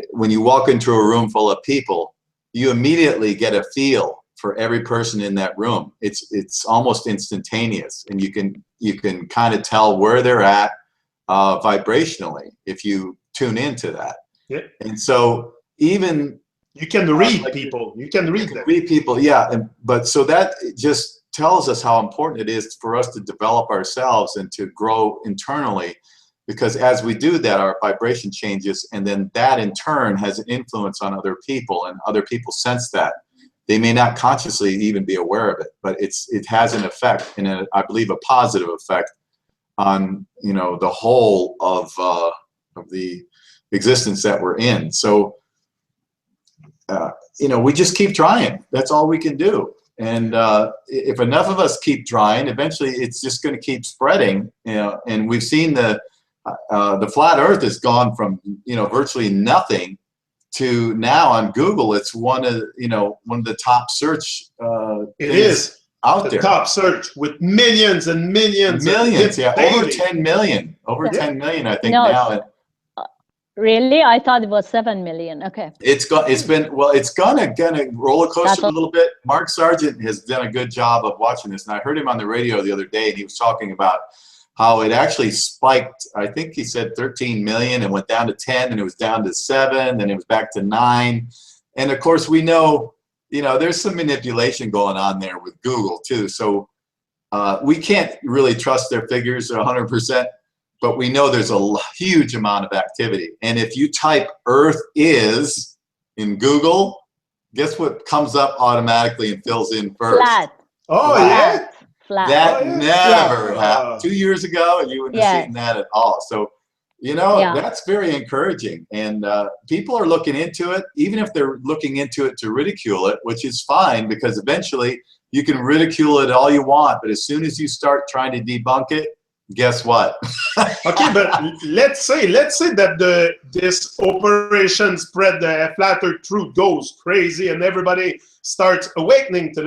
When you walk into a room full of people, you immediately get a feel for every person in that room. It's almost instantaneous, and you can kind of tell where they're at vibrationally if you tune into that.
Yeah.
And so even
you can read people. You can read them.
Read people, yeah. But so that just tells us how important it is for us to develop ourselves and to grow internally, because as we do that, our vibration changes, and then that in turn has an influence on other people, and other people sense that. They may not consciously even be aware of it, but it has an effect, and I believe a positive effect on the whole of the existence that we're in. So we just keep trying. That's all we can do. And if enough of us keep trying, eventually it's just going to keep spreading. And we've seen the flat Earth has gone from virtually nothing to now on Google. It's one of the top search.
It is
out there.
Top search with millions and millions.
Yeah, over 10 million. Over 10 million, I think now.
Really? I thought it was 7 million. Okay.
It's been gonna roller coaster a little bit. Mark Sargent has done a good job of watching this, and I heard him on the radio the other day, and he was talking about how it actually spiked. I think he said 13 million and went down to 10, and it was down to 7, then it was back to 9. And of course, we know, there's some manipulation going on there with Google too. So we can't really trust their figures 100%. But we know there's a huge amount of activity. And if you type Earth is in Google, guess what comes up automatically and fills in first?
Flat.
Oh,
Flat.
yeah?
Flat.
That never happened. 2 years ago, you wouldn't have seen that at all. So, that's very encouraging. And people are looking into it, even if they're looking into it to ridicule it, which is fine, because eventually you can ridicule it all you want. But as soon as you start trying to debunk it, guess what?
Okay, but let's say that this operation spread the flat earth truth goes crazy, and everybody starts awakening to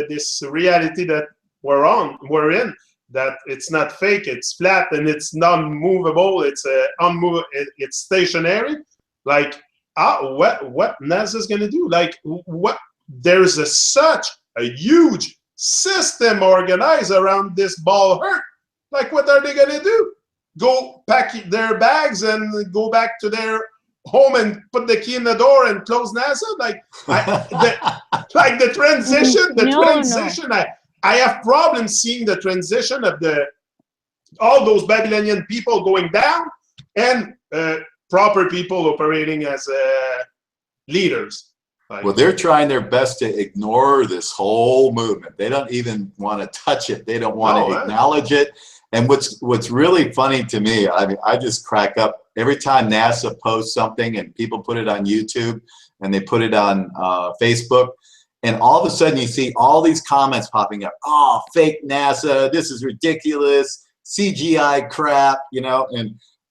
this reality that we're in, that it's not fake, it's flat, and it's non-movable, it's it's stationary. Like, what NASA's gonna do? Like, what? There's such a huge system organized around this ball earth. Like, what are they going to do? Go pack their bags and go back to their home and put the key in the door and close NASA? Like, the transition. I have problems seeing the transition of all those Babylonian people going down and proper people operating as leaders.
Well, they're trying their best to ignore this whole movement. They don't even want to touch it. They don't want to acknowledge it. And what's really funny to me, I mean, I just crack up every time NASA posts something and people put it on YouTube and they put it on Facebook, And all of a sudden you see all these comments popping up. Oh, fake NASA, this is ridiculous, CGI crap, you know,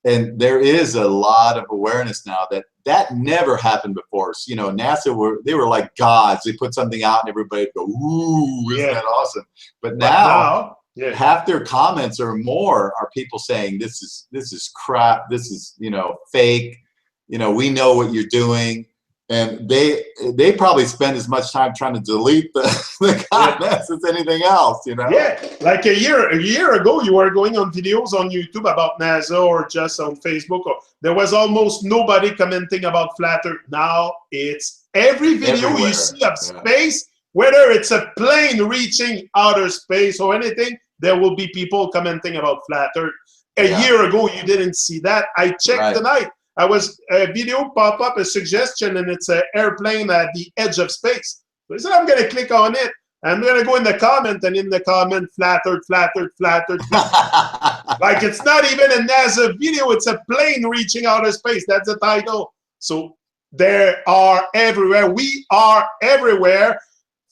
and there is a lot of awareness now that never happened before. So, you know, NASA they were like gods. They put something out and everybody would go, ooh, isn't that awesome? But now half their comments or more are people saying this is crap, this is, you know, fake, you know, we know what you're doing. And they probably spend as much time trying to delete the comments as anything else, you know?
Yeah, like a year ago, you were going on videos on YouTube about NASA or just on Facebook. There was almost nobody commenting about flat Earth. Now it's every video
Everywhere.
You see of space, whether it's a plane reaching outer space or anything, there will be people commenting about flat Earth. A year ago, you didn't see that. I checked tonight. A video pop up, a suggestion, and it's an airplane at the edge of space. So I said, I'm going to click on it. I'm going to go in the comment, and in the comment, flat Earth, flat Earth, flat Earth. Like it's not even a NASA video. It's a plane reaching outer space. That's the title. So they are everywhere. We are everywhere.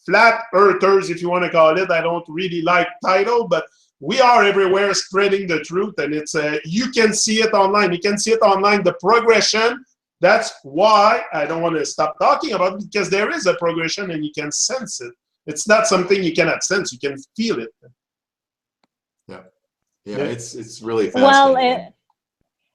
Flat Earthers, if you want to call it. I don't really like title, but we are everywhere spreading the truth, and it's you can see it online. You can see it online, the progression. That's why I don't want to stop talking about it, because there is a progression and you can sense it. It's not something you cannot sense. You can feel it.
Yeah, it's really fascinating.
Well,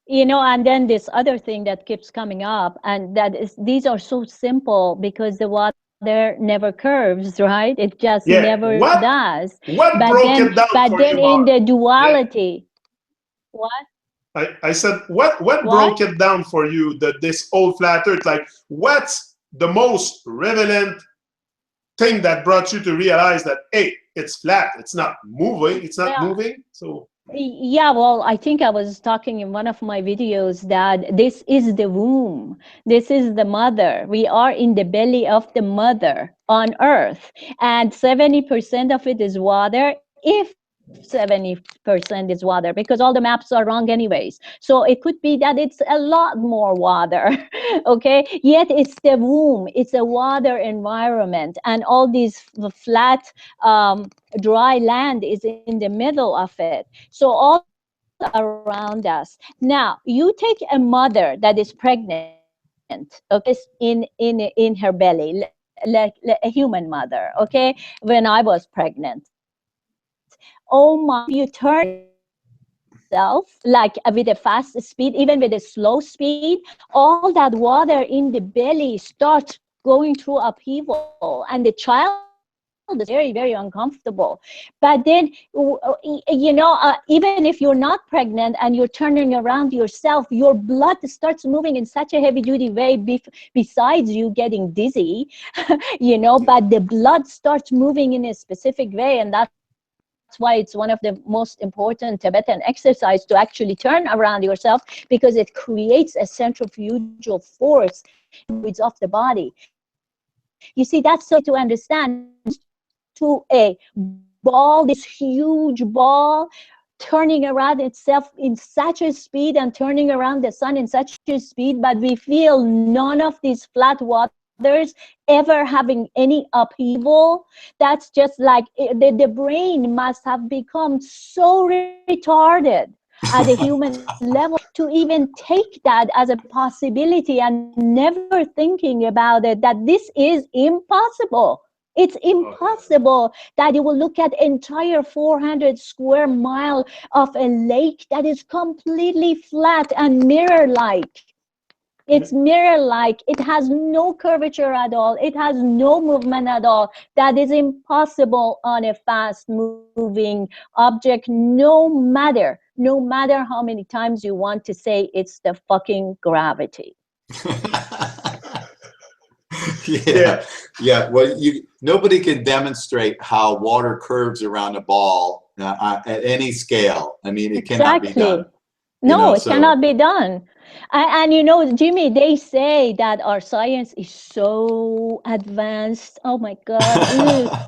you know, and then this other thing that keeps coming up, and that is, these are so simple because the water never curves, right? It just never does.
What broke it down
but
for
then
you,
in
Mark?
the duality, what?
I said, what broke it down for you, this old flat Earth? Like, what's the most relevant thing that brought you to realize that, hey, it's flat, it's not moving, it's not moving? So
yeah, well, I think I was talking in one of my videos that this is the womb. This is the mother. We are in the belly of the mother on Earth, and 70% of it is water. If 70% is water, because all the maps are wrong anyways. So it could be that it's a lot more water, okay? Yet it's the womb, it's a water environment, and all these flat, dry land is in the middle of it. So all around us. Now, you take a mother that is pregnant, okay, in her belly, like a human mother, okay? When I was pregnant, oh my, you turn yourself like with a fast speed, even with a slow speed, all that water in the belly starts going through upheaval, and the child is very, very uncomfortable. But then, you know, even if you're not pregnant and you're turning around yourself, your blood starts moving in such a heavy duty way, besides you getting dizzy, you know, but the blood starts moving in a specific way, and that's why it's one of the most important Tibetan exercise to actually turn around yourself, because it creates a centrifugal force of the body. You see, that's so to understand, to a ball, this huge ball, turning around itself in such a speed and turning around the sun in such a speed, but we feel none of these flat waters ever having any upheaval. That's just like the brain must have become so retarded at a human level to even take that as a possibility and never thinking about it, that this is impossible. It's impossible that you will look at entire 400 square mile of a lake that is completely flat and mirror-like. It's mirror-like. It has no curvature at all. It has no movement at all. That is impossible on a fast-moving object, no matter how many times you want to say it's the fucking gravity.
Yeah. Well, nobody can demonstrate how water curves around a ball at any scale. I mean, it cannot be done.
No, it cannot be done. And you know, Jimmy, they say that our science is so advanced. Oh my God.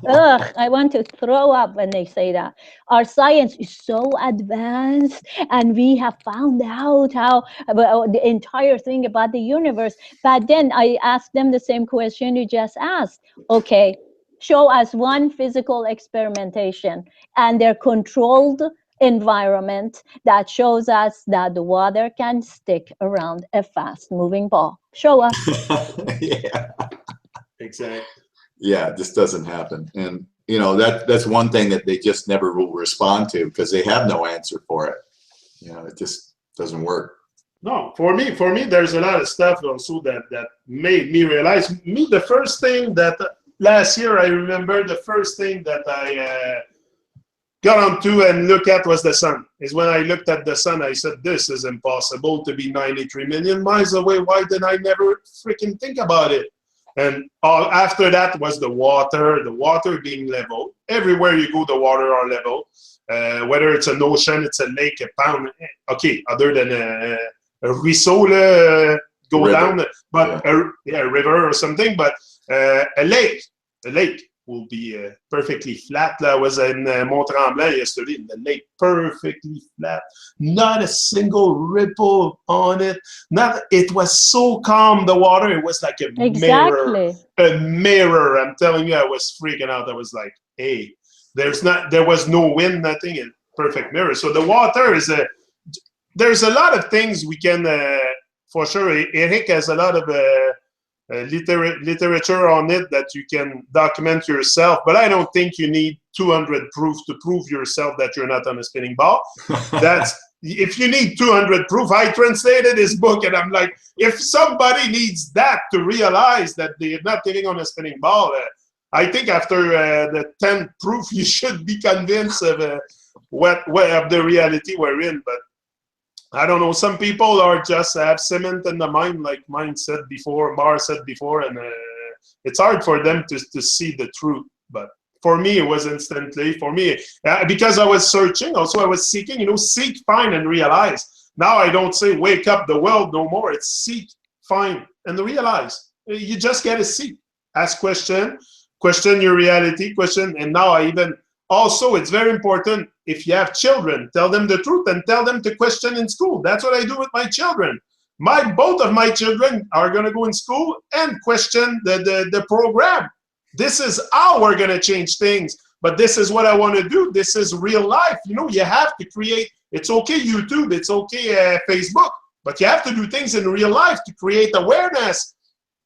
Ugh, I want to throw up when they say that. Our science is so advanced, and we have found out how the entire thing about the universe. But then I asked them the same question you just asked. Okay, show us one physical experimentation and their controlled environment that shows us that the water can stick around a fast-moving ball. Show us.
Yeah.
Exactly.
Yeah, this doesn't happen. And, you know, that's one thing that they just never will respond to because they have no answer for it. You know, it just doesn't work.
No, for me, there's a lot of stuff also that made me realize. The first thing that last year, I remember the first thing that I got onto and looked at was the sun. Is when I looked at the sun, I said, this is impossible to be 93 million miles away. Why did I never freaking think about it? And after that was the water being level. Everywhere you go, the water are level. Whether it's an ocean, it's a lake, a pond. Okay, other than a ruisseau go
river.
down, but yeah. A river or something. But a lake will be perfectly flat. I was in Mont-Tremblant yesterday, in the lake, perfectly flat. Not a single ripple on it. It was so calm, the water. It was like a mirror. A mirror. I'm telling you, I was freaking out. I was like, hey, there was no wind, nothing. In perfect mirror. So the water is there's a lot of things we can, for sure. Eric has a lot of literature on it that you can document yourself, but I don't think you need 200 proof to prove yourself that you're not on a spinning ball. If you need 200 proof, I translated his book and I'm like, if somebody needs that to realize that they're not getting on a spinning ball, I think after the 10th proof, you should be convinced of of the reality we're in. But I don't know. Some people are just have cement in the mind, like Mar said before, and it's hard for them to see the truth. But for me, it was instantly. For me, because I was searching, also I was seeking. You know, seek, find, and realize. Now I don't say wake up the world no more. It's seek, find, and realize. You just gotta seek, ask question your reality, and now I even. Also, it's very important if you have children, tell them the truth and tell them to question in school. That's what I do with my children. Both of my children are going to go in school and question the program. This is how we're going to change things. But this is what I want to do. This is real life. You know, you have to create. It's okay, YouTube. It's okay, Facebook. But you have to do things in real life to create awareness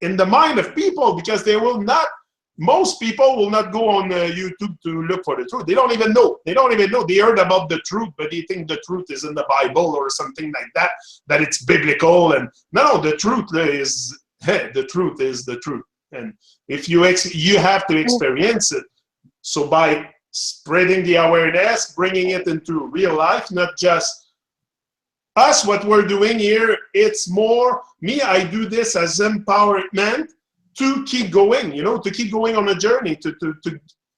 in the mind of people because they will not. Most people will not go on YouTube to look for the truth. They don't even know. They heard about the truth, but they think the truth is in the Bible or something like that, that it's biblical. And no, the truth is the truth. And if you have to experience it. So by spreading the awareness, bringing it into real life, not just us, what we're doing here, it's more me. I do this as empowerment. To keep going, you know, to keep going on a journey,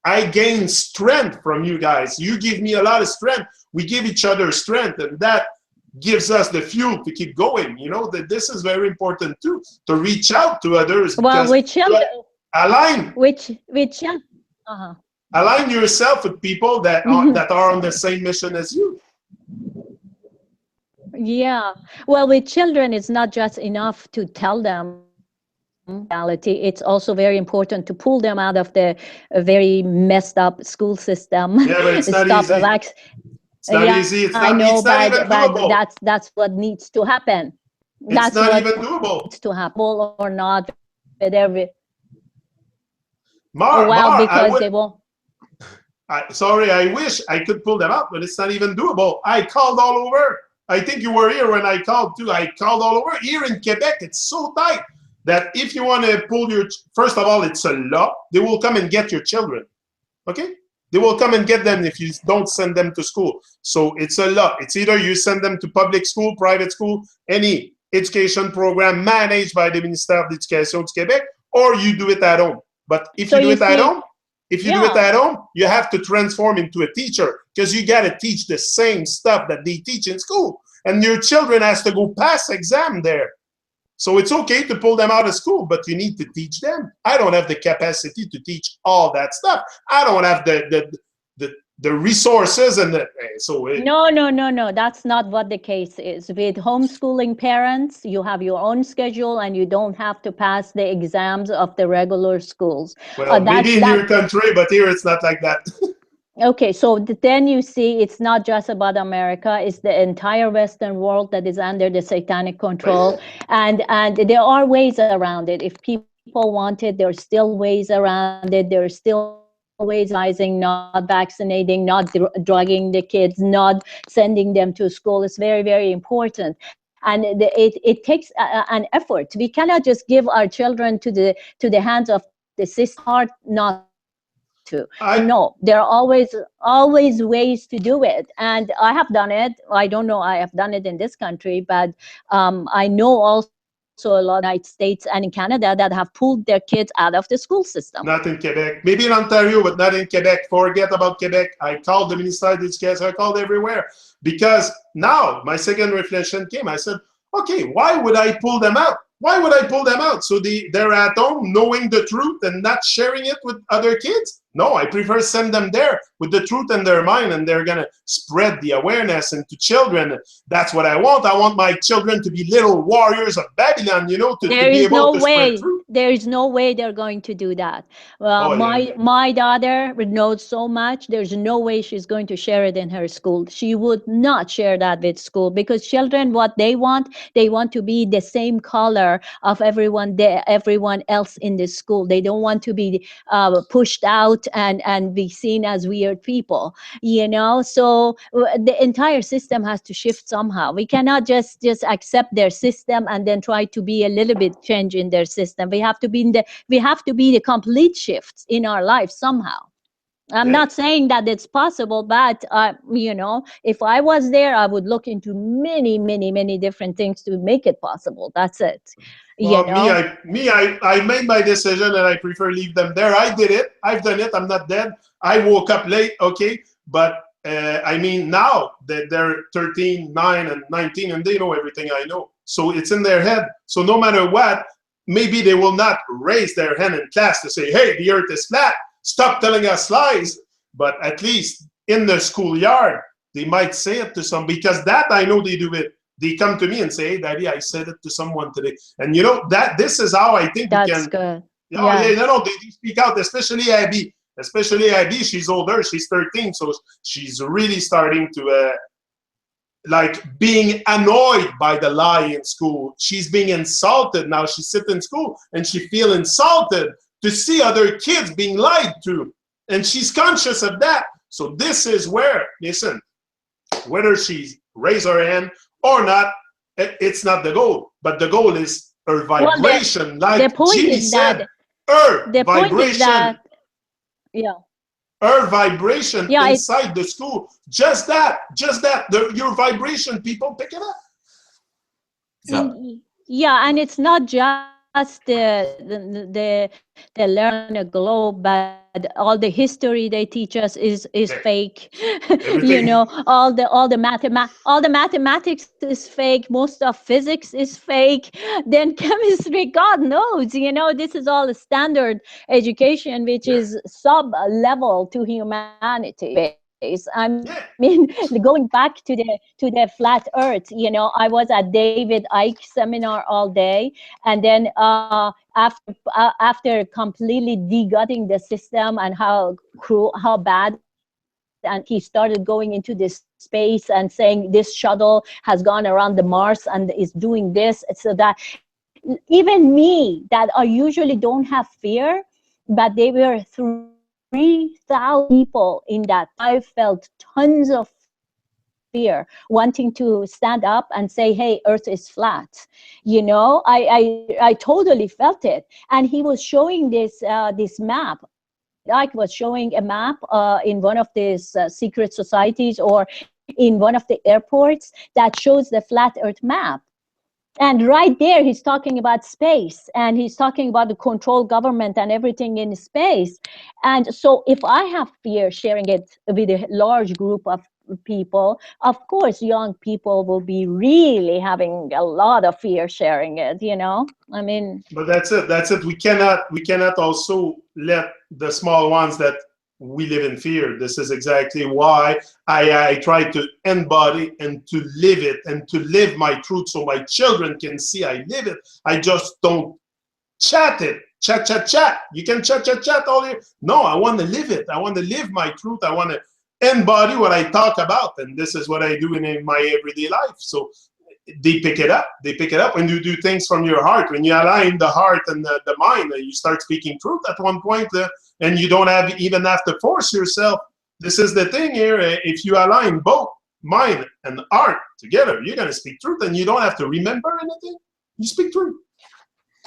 I gain strength from you guys. You give me a lot of strength. We give each other strength, and that gives us the fuel to keep going. You know, that this is very important too, to reach out to others.
Well,
align yourself with people that are on the same mission as you.
Yeah. Well, with children, it's not just enough to tell them reality. It's also very important to pull them out of the very messed up school system.
Yeah, but it's not easy. It's not easy. It's not even doable.
That's what needs to happen.
It's not even doable.
Needs to happen or not with every.
Because
they won't.
Sorry, I wish I could pull them out, but it's not even doable. I called all over. I think you were here when I called too. I called all over. Here in Quebec, it's so tight. That if you want to pull first of all, it's a law. They will come and get your children, okay? They will come and get them if you don't send them to school. So it's a law. It's either you send them to public school, private school, any education program managed by the Ministère de l'Éducation du Québec, or you do it at home. But if you do it at home, you have to transform into a teacher because you got to teach the same stuff that they teach in school. And your children has to go pass exam there. So it's okay to pull them out of school, but you need to teach them. I don't have the capacity to teach all that stuff. I don't have the the resources and the
No. That's not what the case is. With homeschooling parents, you have your own schedule and you don't have to pass the exams of the regular schools.
Well, maybe in your country, but here it's not like that.
Okay, so then you see it's not just about America, it's the entire Western world that is under the satanic control. And there are ways around it. If people want it, there's still ways around it. There's still ways immunizing, not vaccinating, not drugging the kids, not sending them to school. It's very, very important. And it takes an effort. We cannot just give our children to the hands of the system. Hard not to. No, there are always ways to do it, and I have done it. I don't know I have done it in this country, but I know also a lot in the United States and in Canada that have pulled their kids out of the school system.
Not in Quebec, maybe in Ontario, but not in Quebec. Forget about Quebec. I called the Ministère de l'Éducation, I called everywhere, because now my second reflection came. I said, okay, why would I pull them out? Why would I pull them out? So they're at home knowing the truth and not sharing it with other kids? No, I prefer send them there with the truth in their mind, and they're going to spread the awareness into children. That's what I want. I want my children to be little warriors of Babylon, you know, to be able to spread truth.
There is no way they're going to do that. Well, my daughter knows so much. There's no way she's going to share it in her school. She would not share that with school, because children, what they want to be the same color of everyone else in the school. They don't want to be pushed out and be seen as weird people, you know. So the entire system has to shift somehow. We cannot just accept their system and then try to be a little bit change in their system. We have to be the complete shifts in our lives somehow. I'm not saying that it's possible, but you know, if I was there, I would look into many different things to make it possible. That's it.
Well, I made my decision, and I prefer leave them there. I did it. I've done it. I'm not dead. I woke up late, okay, but I mean, now that they're 13, 9, and 19, and they know everything I know. So it's in their head. So no matter what, maybe they will not raise their hand in class to say, hey, the earth is flat. Stop telling us lies. But at least in the schoolyard, they might say it to some, because that I know they do it. They come to me and say, hey, Daddy, I said it to someone today. And you know, that this is how I think
that's
we can.
Good.
They speak out, especially Abby. She's older, she's 13, so she's really starting to like being annoyed by the lie in school. She's being insulted now. She sits in school and she feels insulted to see other kids being lied to, and she's conscious of that. So this is where, listen, whether she's raised her hand or not, it's not the goal, but the goal is her vibration. Well, like Jimi said, her vibration. Her vibration inside the school. Just that. Your vibration, people pick it up.
Yeah, and it's not just the learn on a globe, but all the history they teach us is fake. You know, all the mathematics is fake. Most of physics is fake. Then chemistry, God knows, you know, this is all a standard education, which is sub-level to humanity. I mean, going back to the flat earth, you know, I was at David Icke seminar all day, and then after completely de-gutting the system and how cruel, how bad, and he started going into this space and saying this shuttle has gone around the Mars and is doing this, so that even me, that I usually don't have fear, but they were 3,000 people in that. I felt tons of fear, wanting to stand up and say, hey, earth is flat. You know, I totally felt it. And he was showing this map. Ike was showing a map in one of these secret societies or in one of the airports that shows the flat earth map. And right there, he's talking about space, and he's talking about the control government and everything in space. And so if I have fear sharing it with a large group of people, of course, young people will be really having a lot of fear sharing it, you know? I mean.
But that's it. We cannot also let the small ones that we live in fear. This is exactly why I try to embody and to live it and to live my truth so my children can see I live it. I just don't chat it. Chat, chat, chat. You can chat, chat, chat all year. No, I want to live it. I want to live my truth. I want to embody what I talk about. And this is what I do in my everyday life. So they pick it up. They pick it up when you do things from your heart. When you align the heart and the mind, you start speaking truth at one point, and you don't even have to force yourself. This is the thing here. If you align both mind and heart together, you're going to speak truth, and you don't have to remember anything. You speak truth.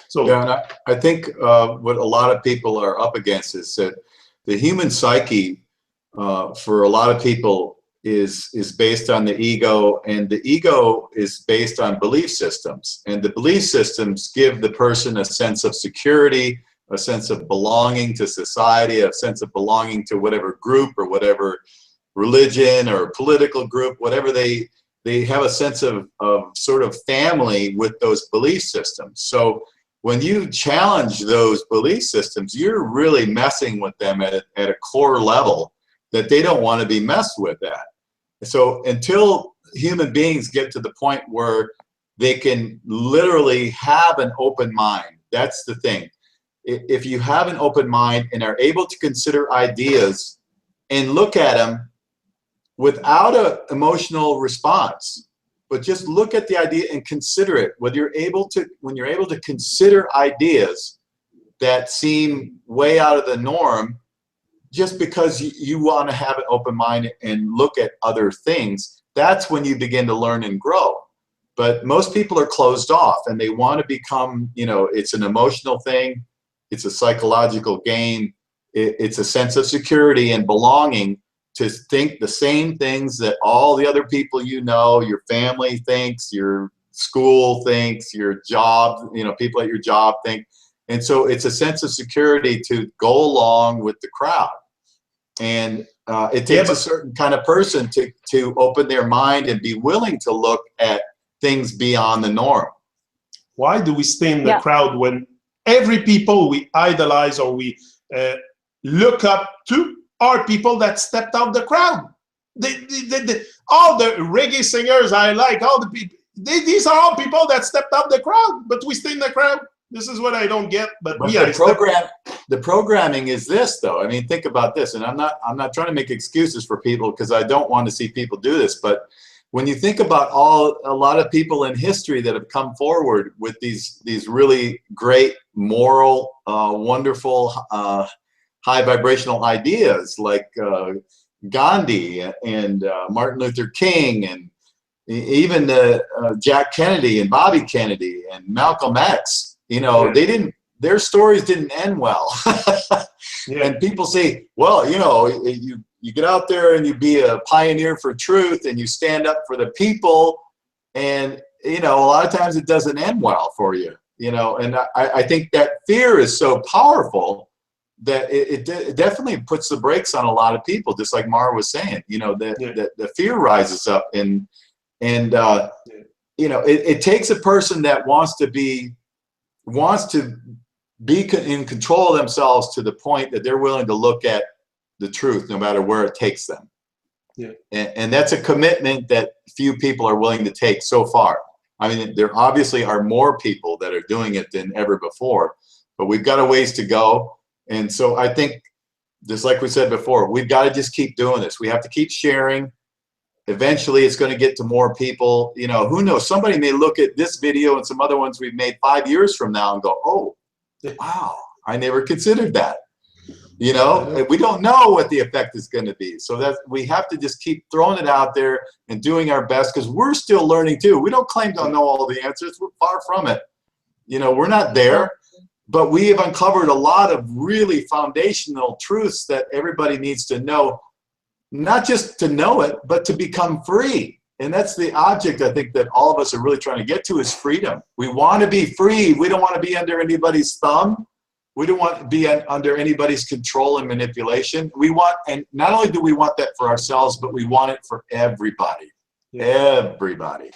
So
yeah, and I think what a lot of people are up against is that the human psyche, for a lot of people, is based on the ego, and the ego is based on belief systems, and the belief systems give the person a sense of security, a sense of belonging to society, a sense of belonging to whatever group or whatever religion or political group, whatever they have a sense of sort of family with those belief systems. So when you challenge those belief systems, you're really messing with them at a core level that they don't want to be messed with at. So until human beings get to the point where they can literally have an open mind, that's the thing. If you have an open mind and are able to consider ideas and look at them without an emotional response, but just look at the idea and consider it, when you're able to consider ideas that seem way out of the norm, just because you want to have an open mind and look at other things, that's when you begin to learn and grow. But most people are closed off, and they want to become, it's an emotional thing, it's a psychological game, it's a sense of security and belonging to think the same things that all the other people your family thinks, your school thinks, your job, people at your job think. And so it's a sense of security to go along with the crowd. And it takes a certain kind of person to open their mind and be willing to look at things beyond the norm.
Why do we stay in the crowd when every people we idolize or we look up to are people that stepped out the crowd? All the reggae singers I like, all the people, these are all people that stepped out the crowd, but we stay in the crowd. This is what I don't get. But
the programming is this, though. I mean, think about this, and I'm not trying to make excuses for people, because I don't want to see people do this. But when you think about a lot of people in history that have come forward with these really great, moral, wonderful, high vibrational ideas, like Gandhi and Martin Luther King, and even Jack Kennedy and Bobby Kennedy and Malcolm X. Their stories didn't end well. And people say, well, you get out there and you be a pioneer for truth and you stand up for the people, and a lot of times it doesn't end well for you. And I think that fear is so powerful that it definitely puts the brakes on a lot of people, just like Mara was saying. The fear rises up, and it takes a person that wants to be in control of themselves to the point that they're willing to look at the truth no matter where it takes them. And that's a commitment that few people are willing to take so far. I mean, there obviously are more people that are doing it than ever before, but we've got a ways to go. And so I think, just like we said before, we've got to just keep doing this. We have to keep sharing. Eventually it's going to get to more people. Who knows? Somebody may look at this video and some other ones we've made 5 years from now and go, oh, wow, I never considered that. We don't know what the effect is going to be. So that we have to just keep throwing it out there and doing our best, because we're still learning too. We don't claim to know all the answers. We're far from it. We're not there, but we have uncovered a lot of really foundational truths that everybody needs to know, not just to know it, but to become free. And that's the object, I think, that all of us are really trying to get to, is freedom. We want to be free. We don't want to be under anybody's thumb. We don't want to be under anybody's control and manipulation. And not only do we want that for ourselves, but we want it for everybody. Everybody.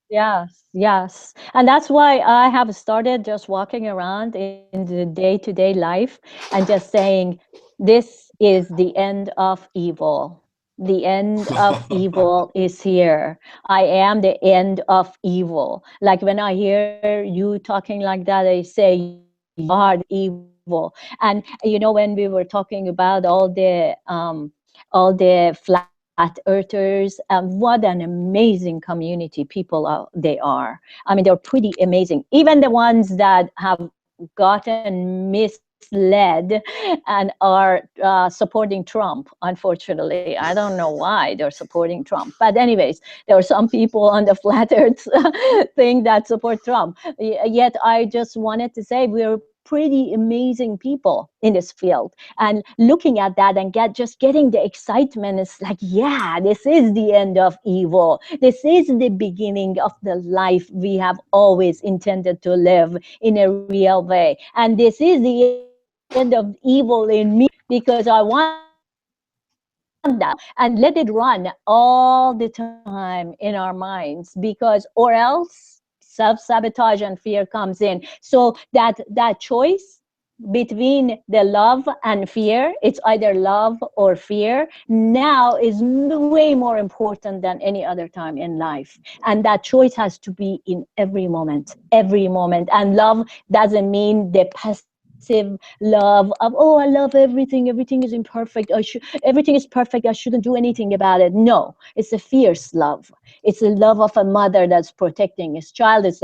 Yes. And that's why I have started just walking around in the day-to-day life and just saying, This is the end of evil. The end of evil is here. I am the end of evil. Like when I hear you talking like that, I say, you are the evil. And you know, when we were talking about all the flat earthers, what an amazing community people they are. I mean, they're pretty amazing. Even the ones that have gotten misled and are supporting Trump, unfortunately. I don't know why they're supporting Trump. But anyways, there are some people on the flat earth thing that support Trump. Yet I just wanted to say we're pretty amazing people in this field. And looking at that and just getting the excitement, it's like, yeah, this is the end of evil. This is the beginning of the life we have always intended to live in a real way. And this is the end of evil in me, because I want that. And let it run all the time in our minds, because, or else self-sabotage and fear comes in. So that choice between the love and fear, it's either love or fear, now is way more important than any other time in life. And that choice has to be in every moment, every moment. And love doesn't mean the passive love of, oh, I love everything is imperfect, everything is perfect, I shouldn't do anything about it. No, it's a fierce love. It's the love of a mother that's protecting his child. It's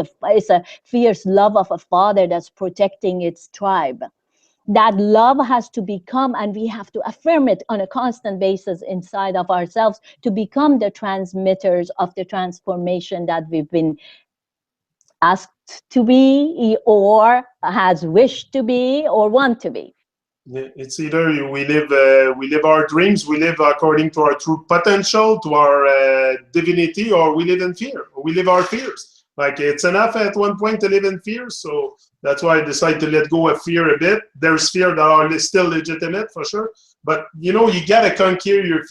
a fierce love of a father that's protecting its tribe. That love has to become, and we have to affirm it on a constant basis inside of ourselves to become the transmitters of the transformation that we've been asked to be, or has wished to be, or want to be.
It's either we live our dreams, we live according to our true potential, to our divinity, or we live in fear, or we live our fears. Like, it's enough at one point to live in fear, so that's why I decided to let go of fear a bit. There's fear that are still legitimate, for sure, but you know, you gotta conquer your fear.